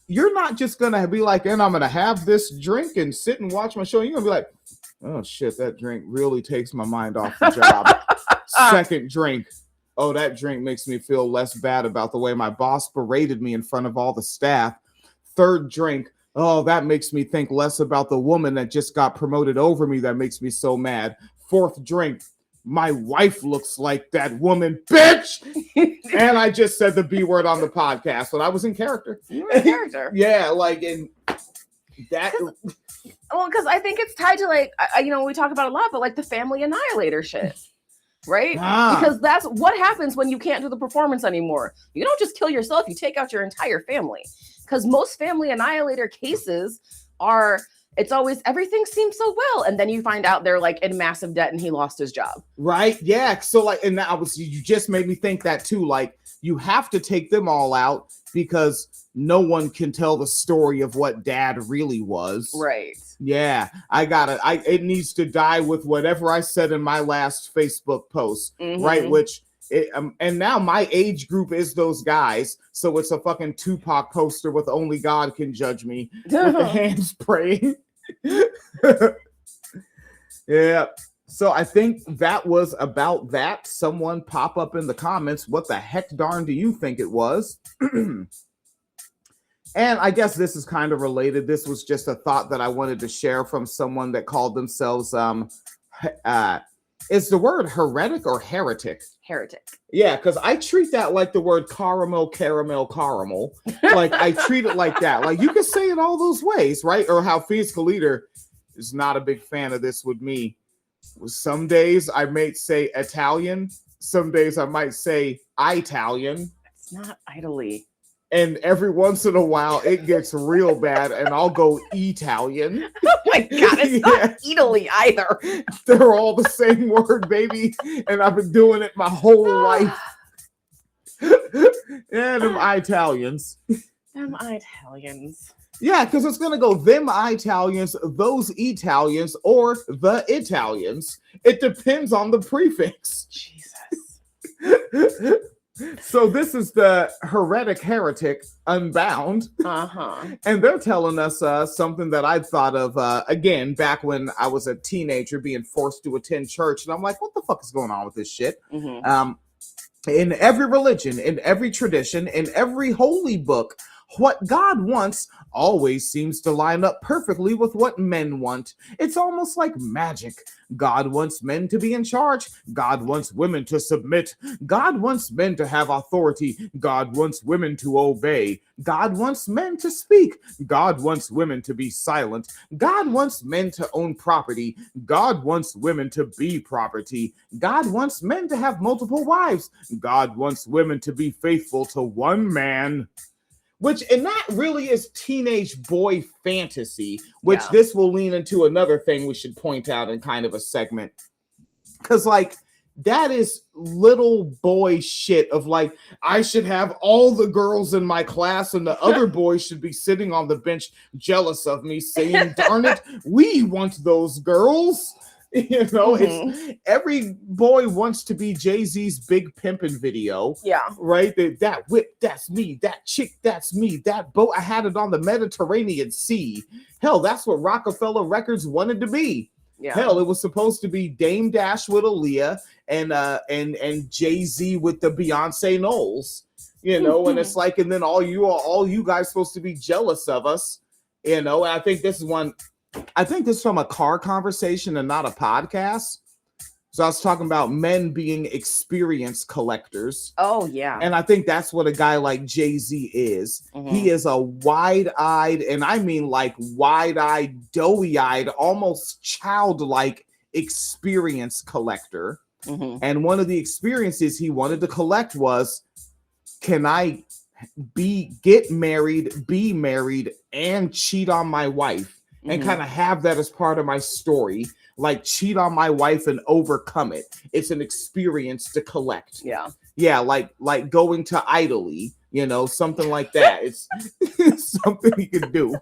you're not just going to be like, and I'm going to have this drink and sit and watch my show. You're going to be like, oh, shit, that drink really takes my mind off the job. Second drink. Oh, that drink makes me feel less bad about the way my boss berated me in front of all the staff. Third drink. Oh, that makes me think less about the woman that just got promoted over me. That makes me so mad. Fourth drink. My wife looks like that woman, bitch. And I just said the B word on the podcast, but I was in character. You were in character. Yeah, like in that. Well, because I think it's tied to like, we talk about it a lot, but like the family annihilator shit. Right? Because that's what happens when you can't do the performance anymore. You don't just kill yourself, you take out your entire family. Because most family annihilator cases are, it's always everything seems so well, and then you find out they're like in massive debt and he lost his job. Right? Yeah. So like, and you just made me think that too. Like, you have to take them all out because no one can tell the story of what dad really was. Right. Yeah, I got it. It needs to die with whatever I said in my last Facebook post, right? Which, and now my age group is those guys. So it's a fucking Tupac poster with "Only God Can Judge Me" with the hands praying. Yeah. So I think that was about that. Someone pop up in the comments. What the heck darn do you think it was? And I guess this is kind of related. This was just a thought that I wanted to share from someone that called themselves, is the word heretic or heretic? Heretic. Yeah, because I treat that like the word caramel. Like, I treat it like that. Like, you can say it all those ways, right? Or how Physical Leader is not a big fan of this with me. Some days I might say Italian. Some days I might say Italian. It's not Italy. And every once in a while, it gets real bad, and I'll go Italian. Oh my God, it's not Italy either. They're all the same word, baby, and I've been doing it my whole life. Yeah, them Italians. Them Italians. Yeah, because it's going to go them Italians, those Italians, or the Italians. It depends on the prefix. Jesus. So this is the Heretic Unbound. And they're telling us something that I'd thought of, again, back when I was a teenager being forced to attend church. And I'm like, what the fuck is going on with this shit? In every religion, in every tradition, in every holy book, what God wants always seems to line up perfectly with what men want. It's almost like magic. God wants men to be in charge. God wants women to submit. God wants men to have authority. God wants women to obey. God wants men to speak. God wants women to be silent. God wants men to own property. God wants women to be property. God wants men to have multiple wives. God wants women to be faithful to one man. And that really is teenage boy fantasy, which this will lean into another thing we should point out in kind of a segment. Because, like, that is little boy shit of, like, I should have all the girls in my class and the other boys should be sitting on the bench jealous of me saying, darn it, we want those girls. You know, it's every boy wants to be Jay-Z's Big Pimpin' video. Yeah. Right? That whip, that's me. That chick, that's me. That boat, I had it on the Mediterranean Sea. Hell, that's what Rockefeller Records wanted to be. Yeah. Hell, it was supposed to be Dame Dash with Aaliyah and Jay-Z with the Beyonce Knowles. you know, and it's like, and then all you guys supposed to be jealous of us, you know. And I think this is from a car conversation and not a podcast. So I was talking about men being experience collectors. Oh, yeah. And I think that's what a guy like Jay-Z is. He is a wide-eyed, and I mean like wide-eyed, doughy-eyed, almost childlike experience collector. And one of the experiences he wanted to collect was, can I get married, be married, and cheat on my wife? And kind of have that as part of my story, like cheat on my wife and overcome it. It's an experience to collect. Yeah, like going to Italy, you know, something like that. It's something you can do.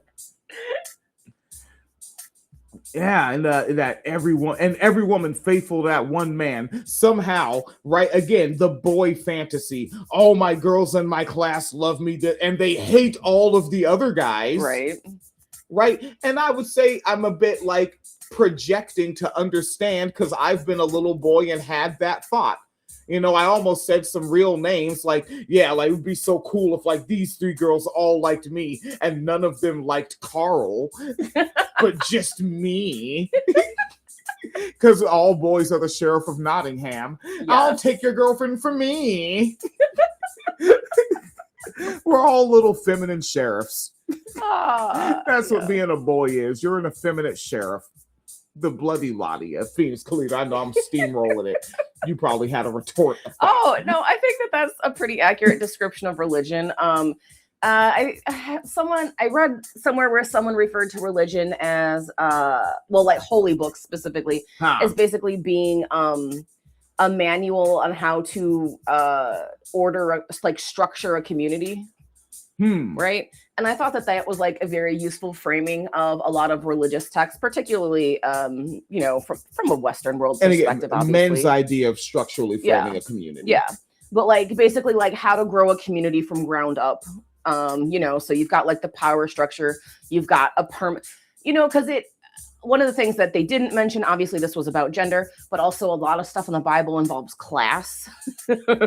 Yeah, and that every woman faithful to that one man somehow, right? Again, the boy fantasy. All my girls in my class love me, and they hate all of the other guys. Right. And I would say I'm a bit like projecting to understand, because I've been a little boy and had that thought. You know, I almost said some real names like, yeah, like it would be so cool if like these 3 girls all liked me and none of them liked Carl, but just me. Because all boys are the sheriff of Nottingham. Yes. I'll take your girlfriend from me. We're all little feminine sheriffs. That's what being a boy is. You're an effeminate sheriff. The bloody Lottie of Phoenix Calida. I know I'm steamrolling it. You probably had a retort. Oh, no, I think that's a pretty accurate description of religion. I read somewhere where someone referred to religion as like holy books specifically, as basically being a manual on how to structure a community. Right. And I thought that was like a very useful framing of a lot of religious texts, particularly, you know, from a Western world perspective. And again, men's idea of structurally framing a community. Yeah. But like basically like how to grow a community from ground up. You know, so you've got like the power structure, you've got a you know, because one of the things that they didn't mention, obviously this was about gender, but also a lot of stuff in the Bible involves class.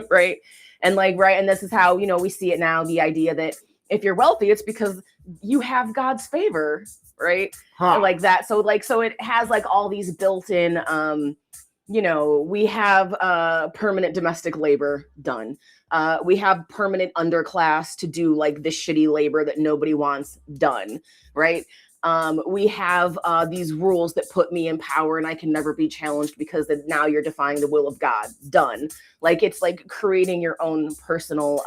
Right. And like, right. And this is how, you know, we see it now, the idea that if you're wealthy, it's because you have God's favor, right? Like that. So it has like all these built-in, you know, we have permanent domestic labor done. We have permanent underclass to do like this shitty labor that nobody wants done, right? We have these rules that put me in power and I can never be challenged because now you're defying the will of God. Done. Like it's like creating your own personal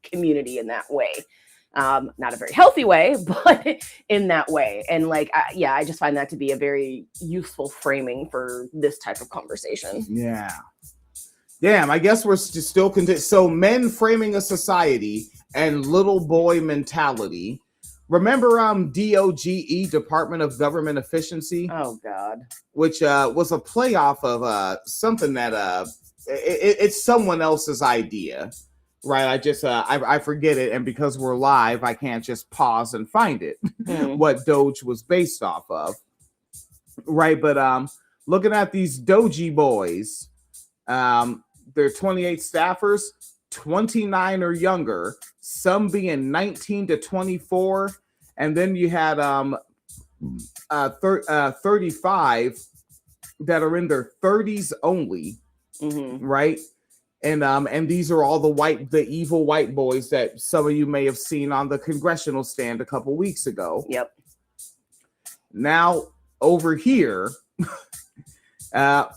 community in that way. Not a very healthy way, but in that way. And like, I just find that to be a very useful framing for this type of conversation. Yeah. Damn, I guess we're still so men framing a society and little boy mentality. Remember DOGE, Department of Government Efficiency? Oh God. Which was a playoff of something that it's someone else's idea. Right, I just I forget it, and because we're live, I can't just pause and find it. What Doge was based off of, right? But looking at these Doge boys, they're 28 staffers, 29 or younger, some being 19 to 24, and then you had 35 that are in their 30s only, right? And these are all the evil white boys that some of you may have seen on the congressional stand a couple weeks ago. Yep. Now over here,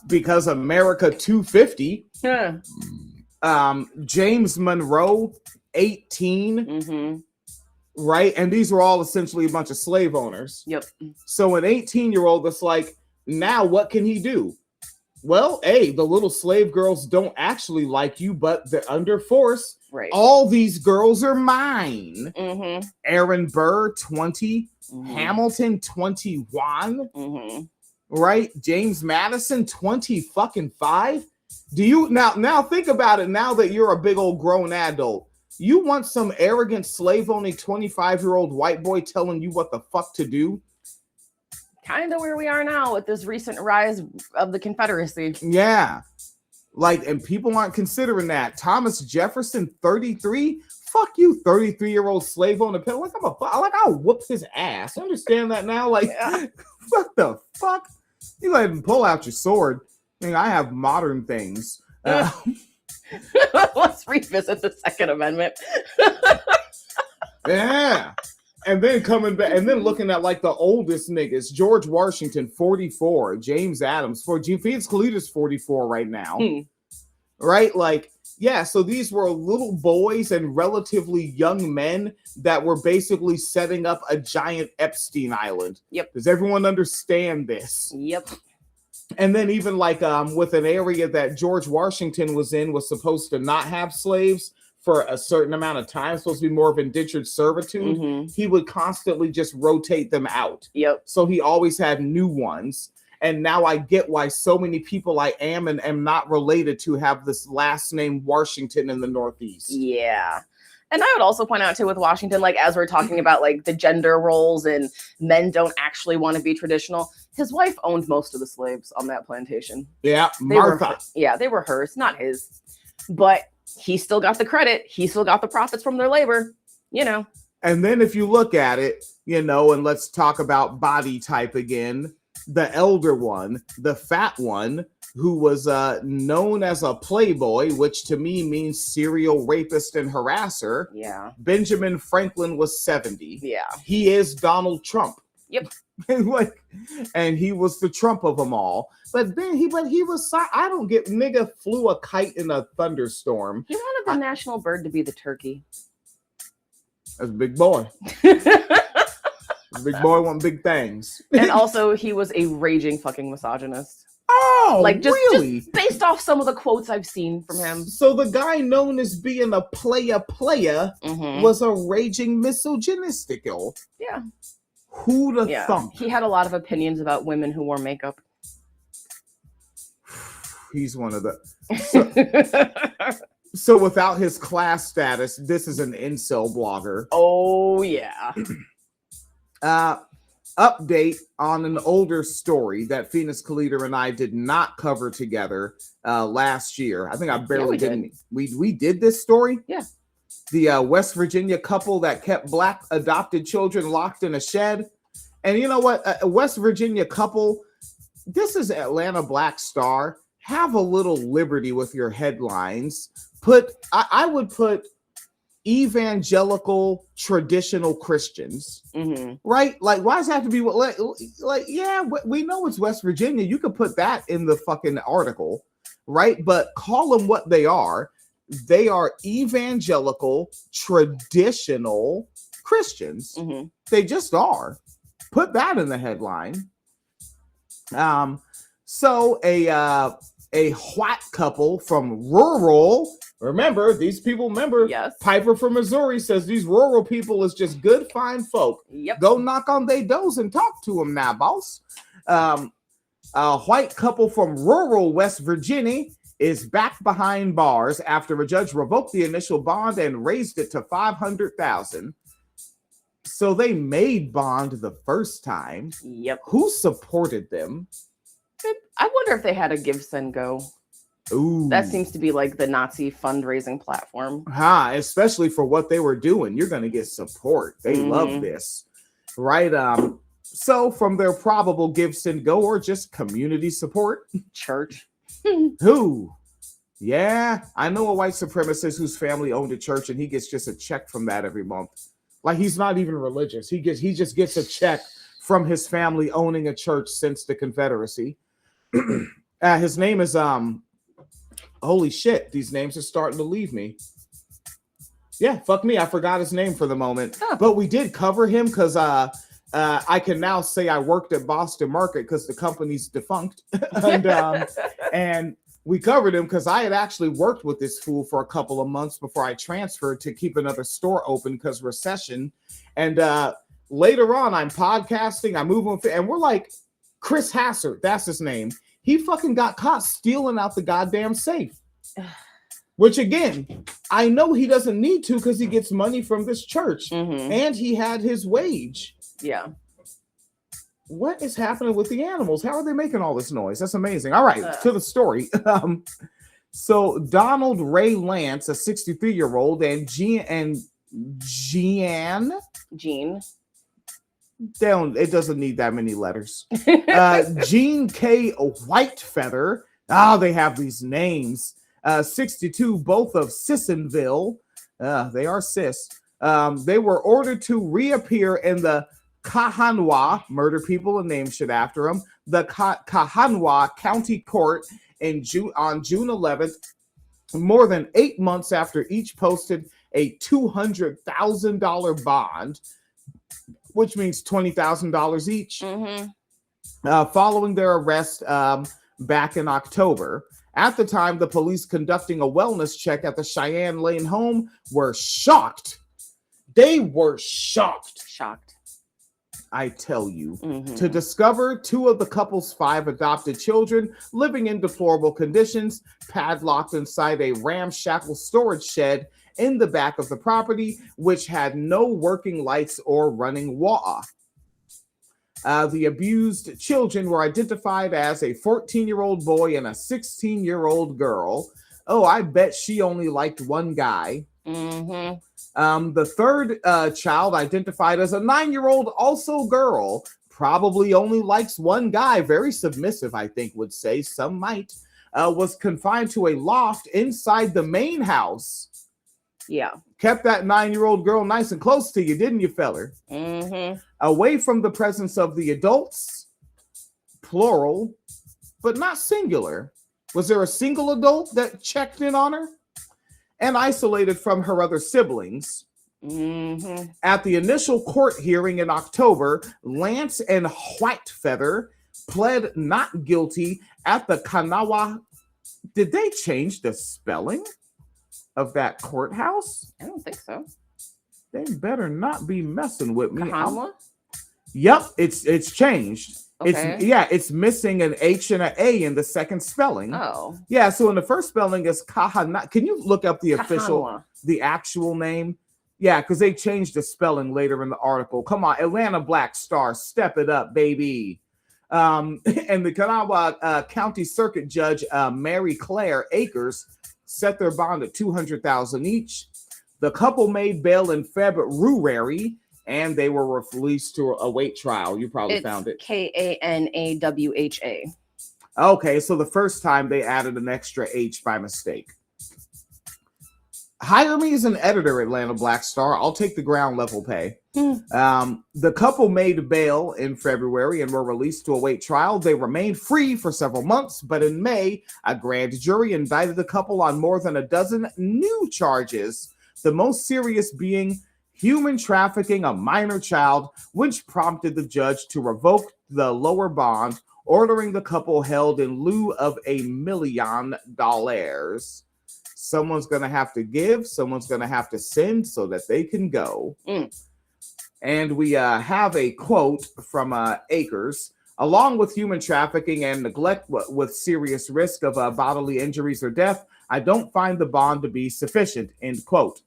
because America 250, James Monroe 18, right? And these were all essentially a bunch of slave owners. Yep. So an 18-year-old that's like, now what can he do? Well, hey, the little slave girls don't actually like you, but they're under force. Right. All these girls are mine. Aaron Burr, 20. Hamilton, 21. Right? James Madison, 25. Do you now think about it now that you're a big old grown adult? You want some arrogant slave-owning 25-year-old white boy telling you what the fuck to do? Kind of where we are now with this recent rise of the Confederacy. Yeah. Like, and people aren't considering that. Thomas Jefferson, 33. Fuck you, 33-year-old slave owner. Like, I'll whoop his ass. Understand that now? Like, what the fuck? You go ahead and pull out your sword. I mean, I have modern things. Let's revisit the Second Amendment. Yeah. And then coming back and then looking at like the oldest niggas, George Washington, 44, James Adams, Felix Kalita's 44 right now. Right? Like, yeah, so these were little boys and relatively young men that were basically setting up a giant Epstein Island. Yep. Does everyone understand this? Yep. And then even like with an area that George Washington was in was supposed to not have slaves for a certain amount of time, supposed to be more of indentured servitude, he would constantly just rotate them out. Yep. So he always had new ones. And now I get why so many people I am and am not related to have this last name Washington in the Northeast. Yeah. And I would also point out too with Washington, like as we're talking about like the gender roles and men don't actually want to be traditional, his wife owned most of the slaves on that plantation. Yeah, Martha. They were hers, not his. But he still got the credit. He still got the profits from their labor, you know. And then if you look at it, you know, and let's talk about body type again, the elder one, the fat one, who was known as a playboy, which to me means serial rapist and harasser. Yeah. Benjamin Franklin was 70. Yeah. He is Donald Trump. Yep. And he was the Trump of them all. But then he was, I don't get, nigga flew a kite in a thunderstorm. He wanted the national bird to be the turkey. That's a big boy. Big boy want big things. And also he was a raging fucking misogynist. Oh, like just really? Just based off some of the quotes I've seen from him. So the guy known as being a player was a raging misogynistic. Yeah. Who'da thunk? He had a lot of opinions about women who wore makeup. He's one of the. So without his class status, this is an incel blogger. Oh yeah. Update on an older story that Phoenix Kalita and I did not cover together last year. I think I barely did. We did this story. Yeah. The West Virginia couple that kept Black adopted children locked in a shed. And you know what? A West Virginia couple, this is Atlanta Black Star. Have a little liberty with your headlines. I would put evangelical traditional Christians, right? Like, why does it have to be like? Yeah, we know it's West Virginia. You could put that in the fucking article, right? But call them what they are. They are evangelical traditional Christians. They just are. Put that in the headline. So a white couple from rural. Remember, these people, yes. Piper from Missouri says these rural people is just good, fine folk. Yep. Go knock on their doors and talk to them now, boss. A white couple from rural West Virginia is back behind bars after a judge revoked the initial bond and raised it to $500,000. So they made bond the first time. Yep. Who supported them? I wonder if they had a Give, Send, Go. Ooh. That seems to be like the Nazi fundraising platform. Especially for what they were doing. You're going to get support. They love this. Right? So from their probable Give, Send, Go or just community support. Church. Who? Yeah, I know a white supremacist whose family owned a church and he gets just a check from that every month. Like, he's not even religious. He just gets a check from his family owning a church since the Confederacy. His name is holy shit, these names are starting to leave me. Yeah, fuck me, I forgot his name for the moment. But we did cover him because I can now say I worked at Boston Market because the company's defunct. And we covered him because I had actually worked with this fool for a couple of months before I transferred to keep another store open because recession. And later on, I'm podcasting, I move on, and we're like, Chris Hassard, that's his name. He fucking got caught stealing out the goddamn safe. Which again, I know he doesn't need to because he gets money from this church. And he had his wage. Yeah. What is happening with the animals? How are they making all this noise? That's amazing. All right, to the story. So Donald Ray Lance, a 63-year-old, and Jean, it doesn't need that many letters. Jean K. Whitefeather. They have these names. 62, both of Sissonville. They are cis. They were ordered to reappear in the Kahanwa, murder people and name shit after them, the Kahanwa County Court on June 11th, more than 8 months after each posted a $200,000 bond, which means $20,000 each, following their arrest back in October. At the time, the police conducting a wellness check at the Cheyenne Lane home were shocked. They were shocked. I tell you, to discover two of the couple's 5 adopted children living in deplorable conditions, padlocked inside a ramshackle storage shed in the back of the property, which had no working lights or running water. The abused children were identified as a 14-year-old boy and a 16-year-old girl. Oh, I bet she only liked one guy. The third child, identified as a 9-year-old, also girl, probably only likes one guy. Very submissive, I think, would say. Some might. Was confined to a loft inside the main house. Yeah. Kept that 9-year-old girl nice and close to you, didn't you, feller? Away from the presence of the adults, plural, but not singular. Was there a single adult that checked in on her? And isolated from her other siblings. At the initial court hearing in October, Lance and Whitefeather pled not guilty at the Kanawa. Did they change the spelling of that courthouse? I don't think so. They better not be messing with me. Yep, it's changed. Okay. It's missing an H and an A in the second spelling. Oh. Yeah, so in the first spelling is Kahana. Can you look up the official, the actual name? Yeah, because they changed the spelling later in the article. Come on, Atlanta Black Star, step it up, baby. And the Kanawha County Circuit Judge, Mary Claire Akers, set their bond at $200,000 each. The couple made bail in February, and they were released to await trial. You probably found it. Kanawha. Okay, so the first time they added an extra H by mistake. Hire me as an editor, Atlanta Black Star. I'll take the ground level pay. The couple made bail in February and were released to await trial. They remained free for several months, but in May, a grand jury indicted the couple on more than a dozen new charges, the most serious being human trafficking a minor child, which prompted the judge to revoke the lower bond, ordering the couple held in lieu of $1 million. Someone's going to have to give, someone's going to have to send so that they can go. And we have a quote from Akers. Along with human trafficking and neglect with serious risk of bodily injuries or death, I don't find the bond to be sufficient, end quote.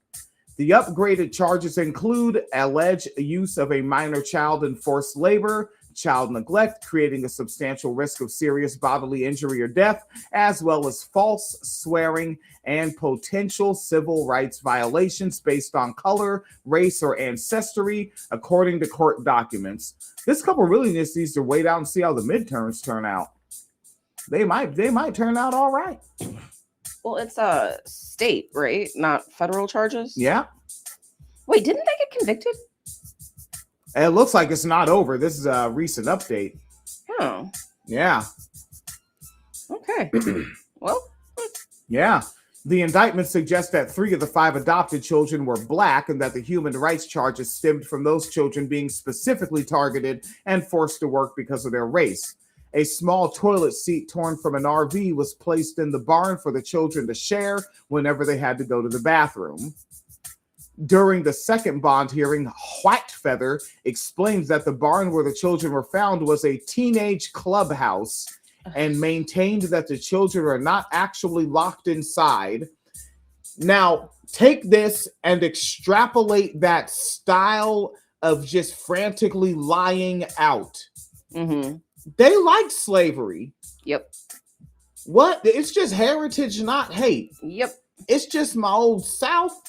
The upgraded charges include alleged use of a minor child in forced labor, child neglect, creating a substantial risk of serious bodily injury or death, as well as false swearing and potential civil rights violations based on color, race, or ancestry, according to court documents. This couple really needs to wait out and see how the midterms turn out. They might turn out all right. Well, it's a state, right? Not federal charges? Yeah. Wait, didn't they get convicted? It looks like it's not over. This is a recent update. Oh. Yeah. Okay. Well. Yeah. The indictment suggests that 3 of the 5 adopted children were Black and that the human rights charges stemmed from those children being specifically targeted and forced to work because of their race. A small toilet seat torn from an RV was placed in the barn for the children to share whenever they had to go to the bathroom. During the second bond hearing, Whitefeather explains that the barn where the children were found was a teenage clubhouse and maintained that the children are not actually locked inside. Now, take this and extrapolate that style of just frantically lying out. Mm-hmm. They liked slavery. Yep. What? It's just heritage, not hate. Yep. It's just my old South.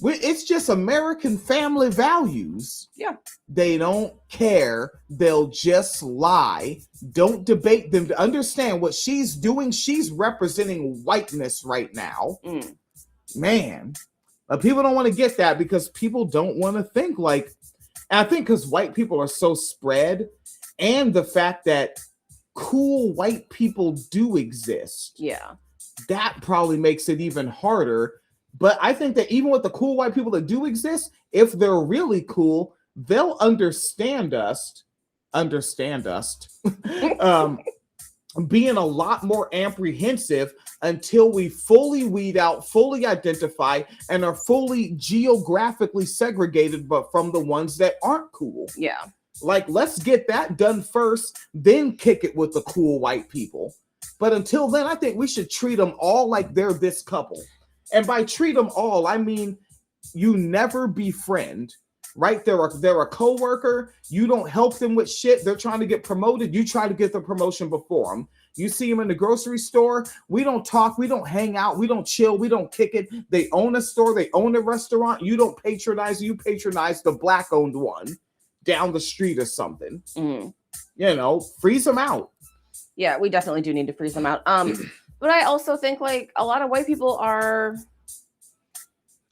It's just American family values. Yeah. They don't care. They'll just lie. Don't debate them. To understand what she's doing, she's representing whiteness right now. Man. But people don't want to get that because people don't want to think like, I think because white people are so spread, and the fact that cool white people do exist. Yeah. That probably makes it even harder. But I think that even with the cool white people that do exist, if they're really cool, they'll understand us, being a lot more apprehensive until we fully weed out, fully identify, and are fully geographically segregated, but from the ones that aren't cool. Yeah. Like, let's get that done first, then kick it with the cool white people. But until then, I think we should treat them all like they're this couple. And by treat them all, I mean you never befriend, right? They're a coworker. You don't help them with shit. They're trying to get promoted. You try to get the promotion before them. You see them in the grocery store. We don't talk. We don't hang out. We don't chill. We don't kick it. They own a store. They own a restaurant. You don't patronize. You patronize the black-owned one down the street or something. You know, freeze them out. Yeah, we definitely do need to freeze them out. But I also think like a lot of white people are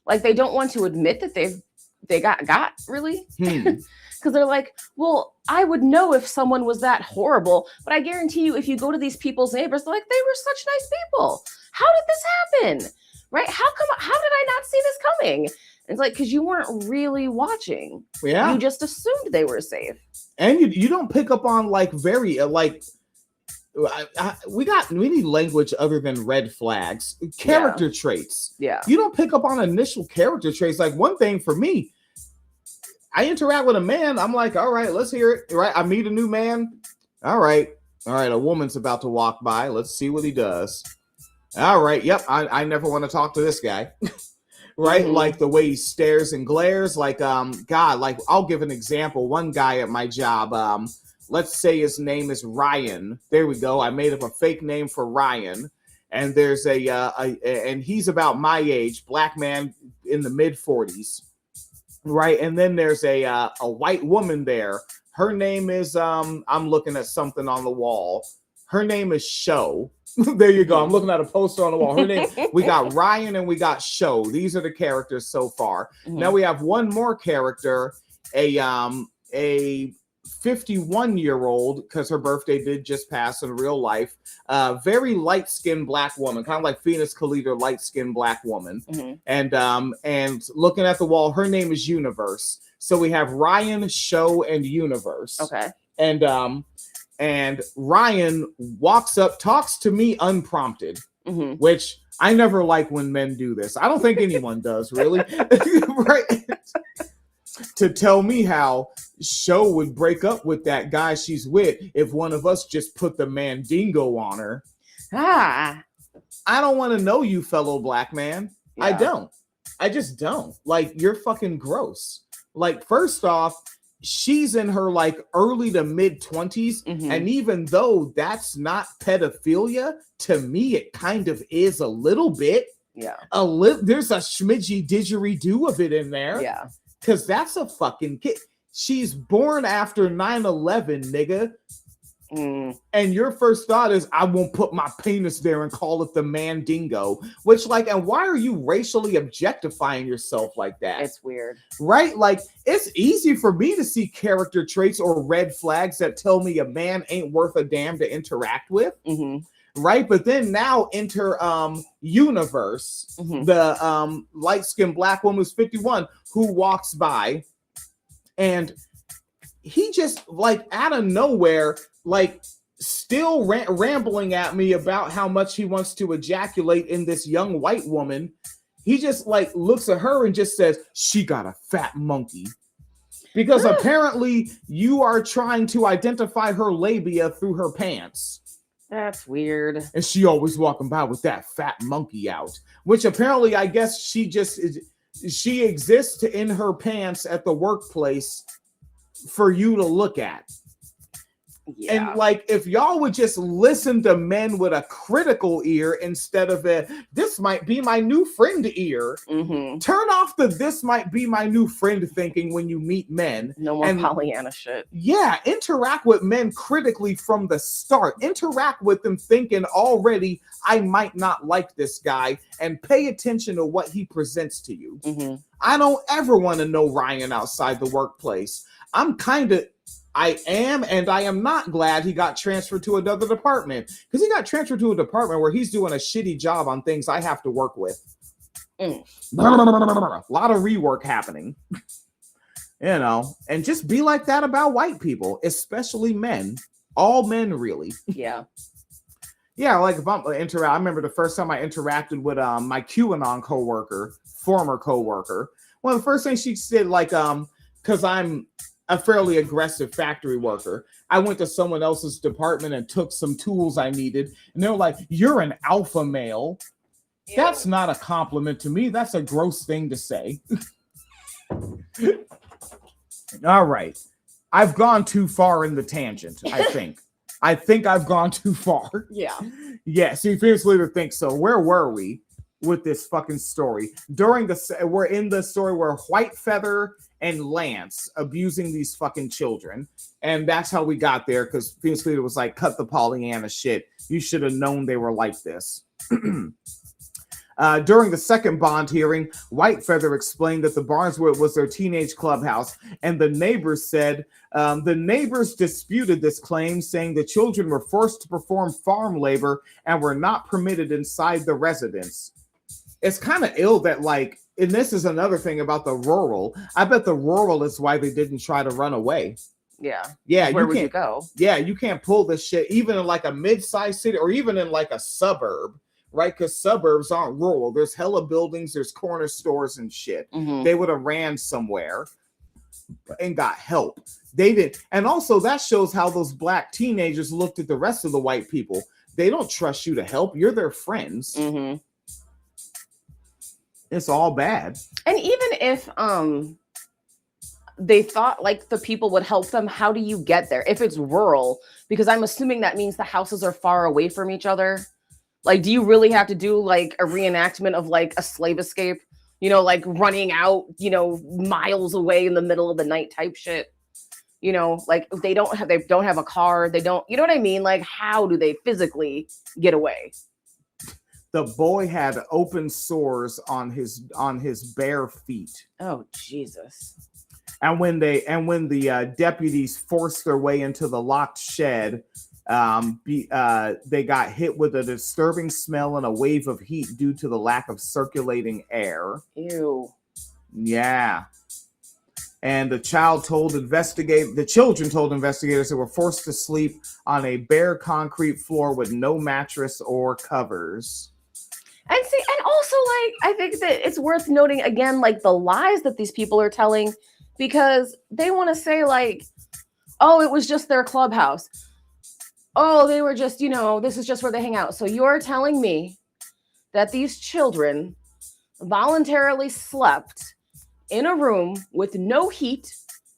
like, they don't want to admit that they got really, because they're like, well, I would know if someone was that horrible, but I guarantee you, if you go to these people's neighbors, they're like, they were such nice people. How did this happen? Right? How did I not see this coming? And it's like, because you weren't really watching. Yeah. You just assumed they were safe. And you don't pick up on like very like, we need language other than red flags, character traits. Yeah. You don't pick up on initial character traits. Like, one thing for me, I interact with a man. I'm like, all right, let's hear it. Right. I meet a new man. All right. A woman's about to walk by. Let's see what he does. All right. Yep. I never want to talk to this guy. Right. Like the way he stares and glares, like, God, like, I'll give an example. One guy at my job, let's say his name is Ryan. There we go. I made up a fake name for Ryan. And there's and he's about my age, black man in the mid 40s. Right. And then there's a white woman there. Her name is, I'm looking at something on the wall. Her name is Show. There you go. I'm looking at a poster on the wall. Her name, we got Ryan and we got Show. These are the characters so far. Now we have one more character, a 51-year-old, because her birthday did just pass in real life. Very light-skinned black woman, kind of like Phoenix Calida, light-skinned black woman. And looking at the wall, her name is Universe. So we have Ryan, Show, and Universe. Okay. And Ryan walks up, talks to me unprompted, which I never like when men do this. I don't think anyone does, really. Right? To tell me how Show would break up with that guy she's with if one of us just put the Mandingo on her. I don't want to know you, fellow black man. Yeah. I don't. I just don't. Like, you're fucking gross. Like, first off, she's in her like early to mid 20s. And even though that's not pedophilia, to me, it kind of is a little bit. Yeah. There's a schmidgy didgeridoo of it in there. Yeah. Because that's a fucking kid. She's born after 9/11, nigga. And your first thought is, I won't put my penis there and call it the Mandingo. Which, like, and why are you racially objectifying yourself like that? It's weird. Right? Like, it's easy for me to see character traits or red flags that tell me a man ain't worth a damn to interact with. Right? But then now enter Universe, the light-skinned black woman who's 51, who walks by, and he just, like, out of nowhere, like, still rambling at me about how much he wants to ejaculate in this young white woman. He just, like, looks at her and just says, she got a fat monkey. Because apparently you are trying to identify her labia through her pants. That's weird. And she always walking by with that fat monkey out, which apparently, I guess, she exists in her pants at the workplace for you to look at. Yeah. And like, if y'all would just listen to men with a critical ear instead of a "this might be my new friend" ear, turn off the "this might be my new friend" thinking when you meet men. No more Pollyanna shit. Yeah, interact with men critically from the start. Interact with them thinking already, I might not like this guy, and pay attention to what he presents to you. I don't ever want to know Ryan outside the workplace. I am and I am not glad he got transferred to another department, because he got transferred to a department where he's doing a shitty job on things I have to work with. A lot of rework happening. You know, and just be like that about white people, especially men. All men, really. Yeah. Yeah, like if I remember the first time I interacted with my QAnon coworker, former coworker. One of the first things she said, like, because I'm a fairly aggressive factory worker, I went to someone else's department and took some tools I needed, and they were like, "You're an alpha male." Ew. That's not a compliment to me. That's a gross thing to say. All right. I've gone too far in the tangent, I think. I think I've gone too far. Yeah. Yeah, see, Fierce Leader thinks so. Where were we with this fucking story? We're in the story where White Feather and Lance abusing these fucking children. And that's how we got there, because Fierce Leader was like, cut the Pollyanna shit. You should have known they were like this. During the second bond hearing, White Feather explained that the Barneswood was their teenage clubhouse, and the neighbors said the neighbors disputed this claim, saying the children were forced to perform farm labor and were not permitted inside the residence. It's kind of ill that, like, and this is another thing about the rural. I bet the rural is why they didn't try to run away. Yeah. Yeah. Where would you go? Yeah, you can't pull this shit even in like a mid-sized city or even in like a suburb. Right, because suburbs aren't rural. There's hella buildings, there's corner stores and shit. They would have ran somewhere and got help. They did. And also that shows how those black teenagers looked at the rest of the white people. They don't trust you to help. You're their friends. It's all bad. And even if they thought like the people would help them, how do you get there? If it's rural, because I'm assuming that means the houses are far away from each other. Like, do you really have to do like a reenactment of like a slave escape? You know, like running out, you know, miles away in the middle of the night type shit. You know, like they don't have a car. They don't, you know what I mean? Like, how do they physically get away? The boy had open sores on his bare feet. Oh, Jesus. And when the deputies forced their way into the locked shed, they got hit with a disturbing smell and a wave of heat due to the lack of circulating air. Ew. Yeah. And the children told investigators they were forced to sleep on a bare concrete floor with no mattress or covers. And also, like, I think that it's worth noting again, like, the lies that these people are telling, because they want to say, like, oh, it was just their clubhouse. Oh, they were just, you know, this is just where they hang out. So you're telling me that these children voluntarily slept in a room with no heat,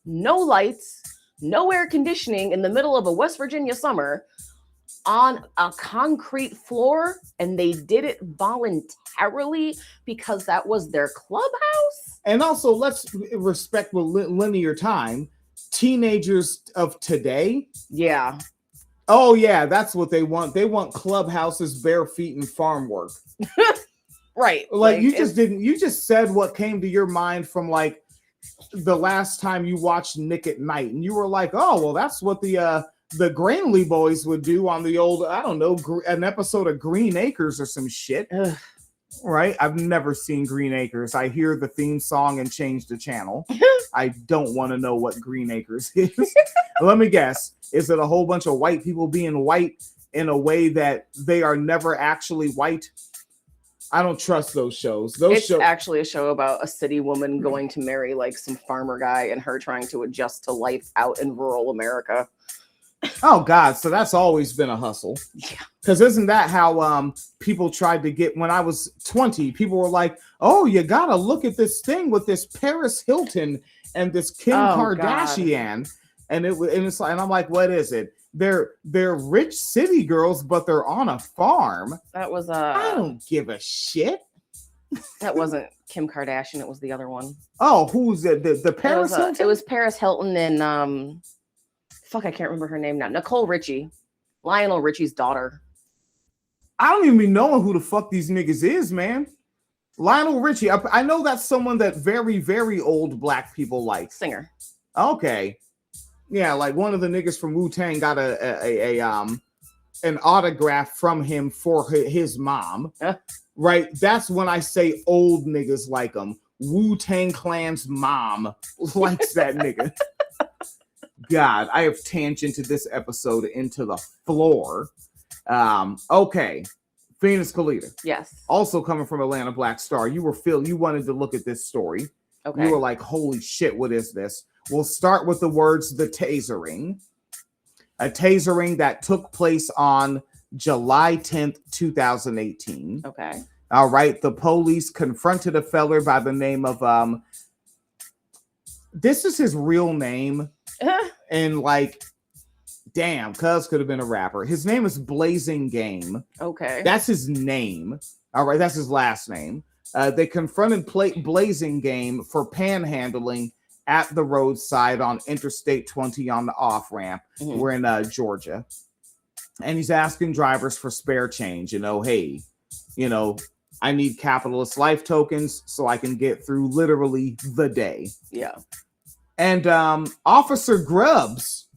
no lights, no air conditioning in the middle of a West Virginia summer on a concrete floor, and they did it voluntarily because that was their clubhouse? And also, let's respect with linear time. Teenagers of today. Yeah. Oh, yeah, that's what they want. They want clubhouses, bare feet, and farm work. Right. Like you just said what came to your mind from like the last time you watched Nick at Night. And you were like, oh, well, that's what the Granley boys would do on the old, I don't know, an episode of Green Acres or some shit. Ugh. Right? I've never seen Green Acres. I hear the theme song and change the channel. I don't want to know what Green Acres is. Let me guess. Is it a whole bunch of white people being white in a way that they are never actually white? I don't trust those shows. It's actually a show about a city woman going to marry like some farmer guy and her trying to adjust to life out in rural America. Oh God, so that's always been a hustle. Yeah. Because isn't that how people tried to get, when I was 20, people were like, oh, you gotta look at this thing with this Paris Hilton and this Kim Kardashian. God. And it's like, and I'm like, what is it? They're rich city girls, but they're on a farm. That was I don't give a shit. That wasn't Kim Kardashian. It was the other one. Oh, who's it? The Paris Hilton? It was Paris Hilton and fuck, I can't remember her name now. Nicole Richie, Lionel Richie's daughter. I don't even know who the fuck these niggas is, man. Lionel Richie. I know that's someone that very, very old black people like. Singer. Okay. Yeah, like one of the niggas from Wu-Tang got an autograph from him for his mom. Right? That's when I say old niggas like him. Wu-Tang Clan's mom likes that nigga. God, I have tangented this episode into the floor. Okay. Phoenix Kalita. Yes. Also coming from Atlanta Black Star. You wanted to look at this story. Okay. You were like, holy shit, what is this? We'll start with the words, the tasering. A tasering that took place on July 10th, 2018. Okay. All right. The police confronted a feller by the name of, this is his real name. And like, damn, cuz could have been a rapper. His name is Blazing Game. Okay. That's his name. All right. That's his last name. They confronted Blazing Game for panhandling at the roadside on Interstate 20 on the off-ramp. Mm-hmm. We're in Georgia. And he's asking drivers for spare change. Hey, I need capitalist life tokens so I can get through literally the day. Yeah. And Officer Grubbs.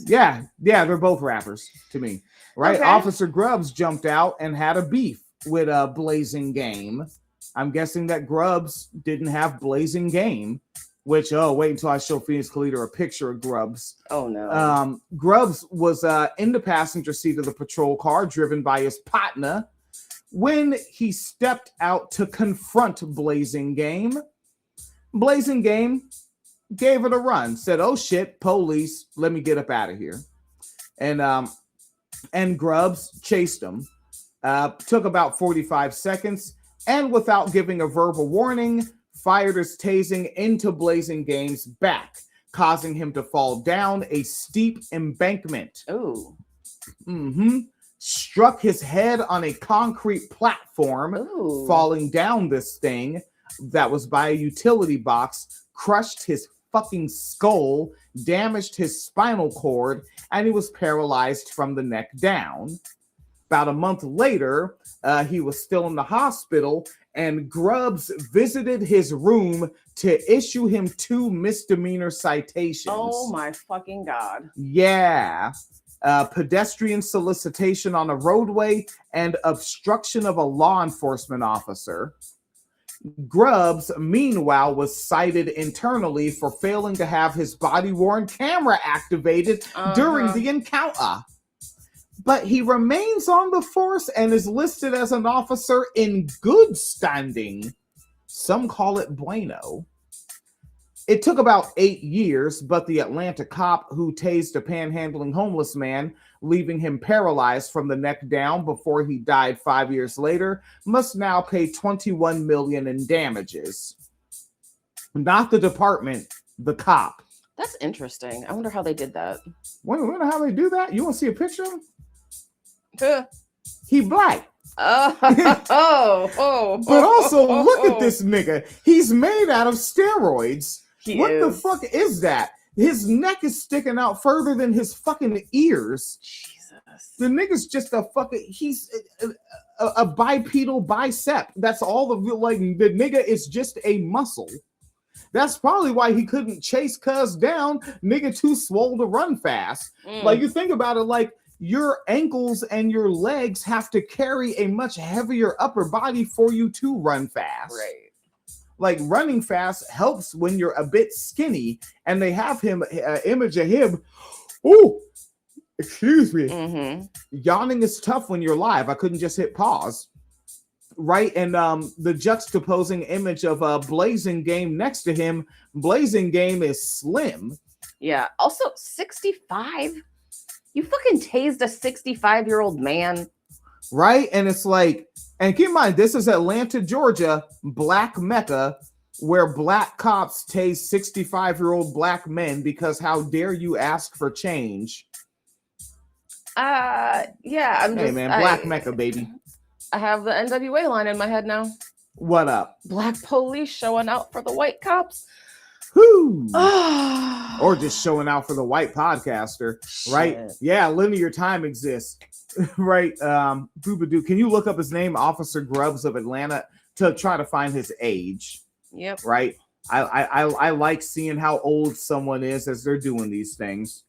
Yeah, they're both rappers to me. Right? Okay. Officer Grubbs jumped out and had a beef with Blazing Game. I'm guessing that Grubbs didn't have Blazing Game, which, wait until I show Phoenix Kalita a picture of Grubbs. Oh, no. Grubbs was in the passenger seat of the patrol car driven by his partner when he stepped out to confront Blazing Game. Blazing Game gave it a run, said, oh shit, police, let me get up out of here. And Grubbs chased him. Took about 45 seconds, and without giving a verbal warning, fired his tasing into Blazing Game's back, causing him to fall down a steep embankment. Ooh. Mm-hmm. Struck his head on a concrete platform. Ooh. Falling down this thing that was by a utility box, crushed his fucking skull, damaged his spinal cord, and he was paralyzed from the neck down. About a month later, he was still in the hospital, and Grubbs visited his room to issue him 2 misdemeanor citations. Oh my fucking God. Yeah. Pedestrian solicitation on a roadway and obstruction of a law enforcement officer. Grubbs, meanwhile, was cited internally for failing to have his body-worn camera activated during the encounter. But he remains on the force and is listed as an officer in good standing. Some call it bueno. It took about 8 years, but the Atlanta cop who tased a panhandling homeless man, leaving him paralyzed from the neck down before he died 5 years later, must now pay $21 million in damages. Not the department, the cop. That's interesting. I wonder how they did that. Wonder how they do that? You want to see a picture of him? He black. But also, look at this nigga. He's made out of steroids. What the fuck is that? His neck is sticking out further than his fucking ears. Jesus. The nigga's just he's a bipedal bicep. That's all the nigga is just a muscle. That's probably why he couldn't chase cuz down. Nigga too swole to run fast. Like, you think about it, your ankles and your legs have to carry a much heavier upper body for you to run fast. Right. Like, running fast helps when you're a bit skinny, and they have him image of him. Oh, excuse me. Mm-hmm. Yawning is tough when you're live. I couldn't just hit pause. Right, and the juxtaposing image of Blazing Game next to him. Blazing Game is slim. Yeah. Also, 65. You fucking tased a 65-year-old man. Right? And it's like, and keep in mind, this is Atlanta, Georgia, black mecca, where black cops tase 65-year-old black men because how dare you ask for change? Yeah, I'm Hey just man, Black Mecca, baby. I have the NWA line in my head now. What up? Black police showing out for the white cops. Whoo! or Or just showing out for the white podcaster, right? Shit. Yeah, linear time exists, right? Boobadoo, can you look up his name, Officer Grubbs of Atlanta, to try to find his age? Yep. Right. I like seeing how old someone is as they're doing these things.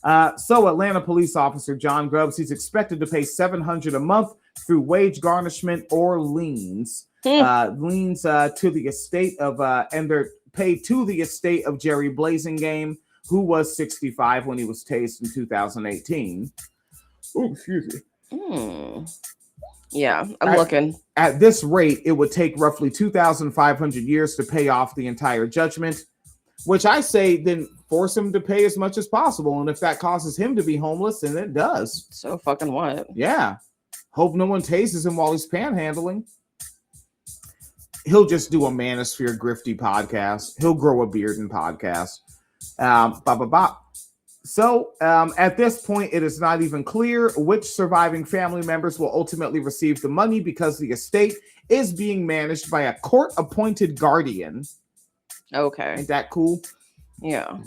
So Atlanta police officer John Grubbs, he's expected to pay $700 a month through wage garnishment or liens. Liens to the estate of and they're paid to the estate of Jerry Blazingame, who was 65 when he was tased in 2018. Oh, excuse me. Yeah, I'm looking. At this rate, it would take roughly 2,500 years to pay off the entire judgment, which I say then force him to pay as much as possible. And if that causes him to be homeless, then it does. So fucking what? Yeah. Hope no one tases him while he's panhandling. He'll just do a Manosphere Grifty podcast. He'll grow a beard and podcast. So at this point, it is not even clear which surviving family members will ultimately receive the money because the estate is being managed by a court-appointed guardian. Okay. Ain't that cool? Yeah.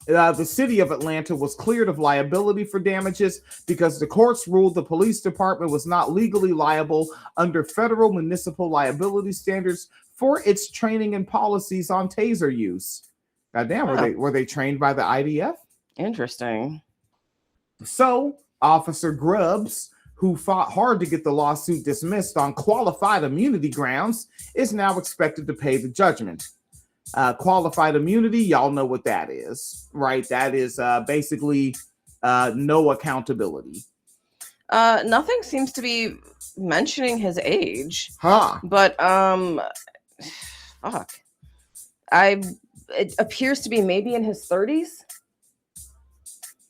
The city of Atlanta was cleared of liability for damages because the courts ruled the police department was not legally liable under federal municipal liability standards for its training and policies on taser use. Goddamn, were they trained by the IDF? Interesting. So, Officer Grubbs, who fought hard to get the lawsuit dismissed on qualified immunity grounds, is now expected to pay the judgment. Qualified immunity, y'all know what that is, right? That is basically no accountability. Nothing seems to be mentioning his age. But fuck. It appears to be maybe in his 30s.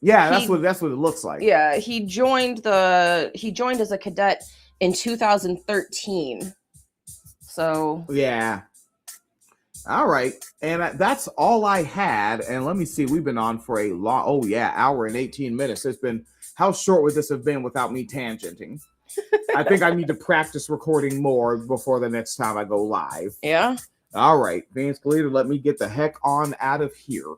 Yeah, that's what it looks like. Yeah, he joined as a cadet in 2013. So yeah. All right. And that's all I had. And let me see, we've been on for a long hour and 18 minutes. How short would this have been without me tangenting? I think I need to practice recording more before the next time I go live. Yeah. All right, Vance Gleader, let me get the heck on out of here.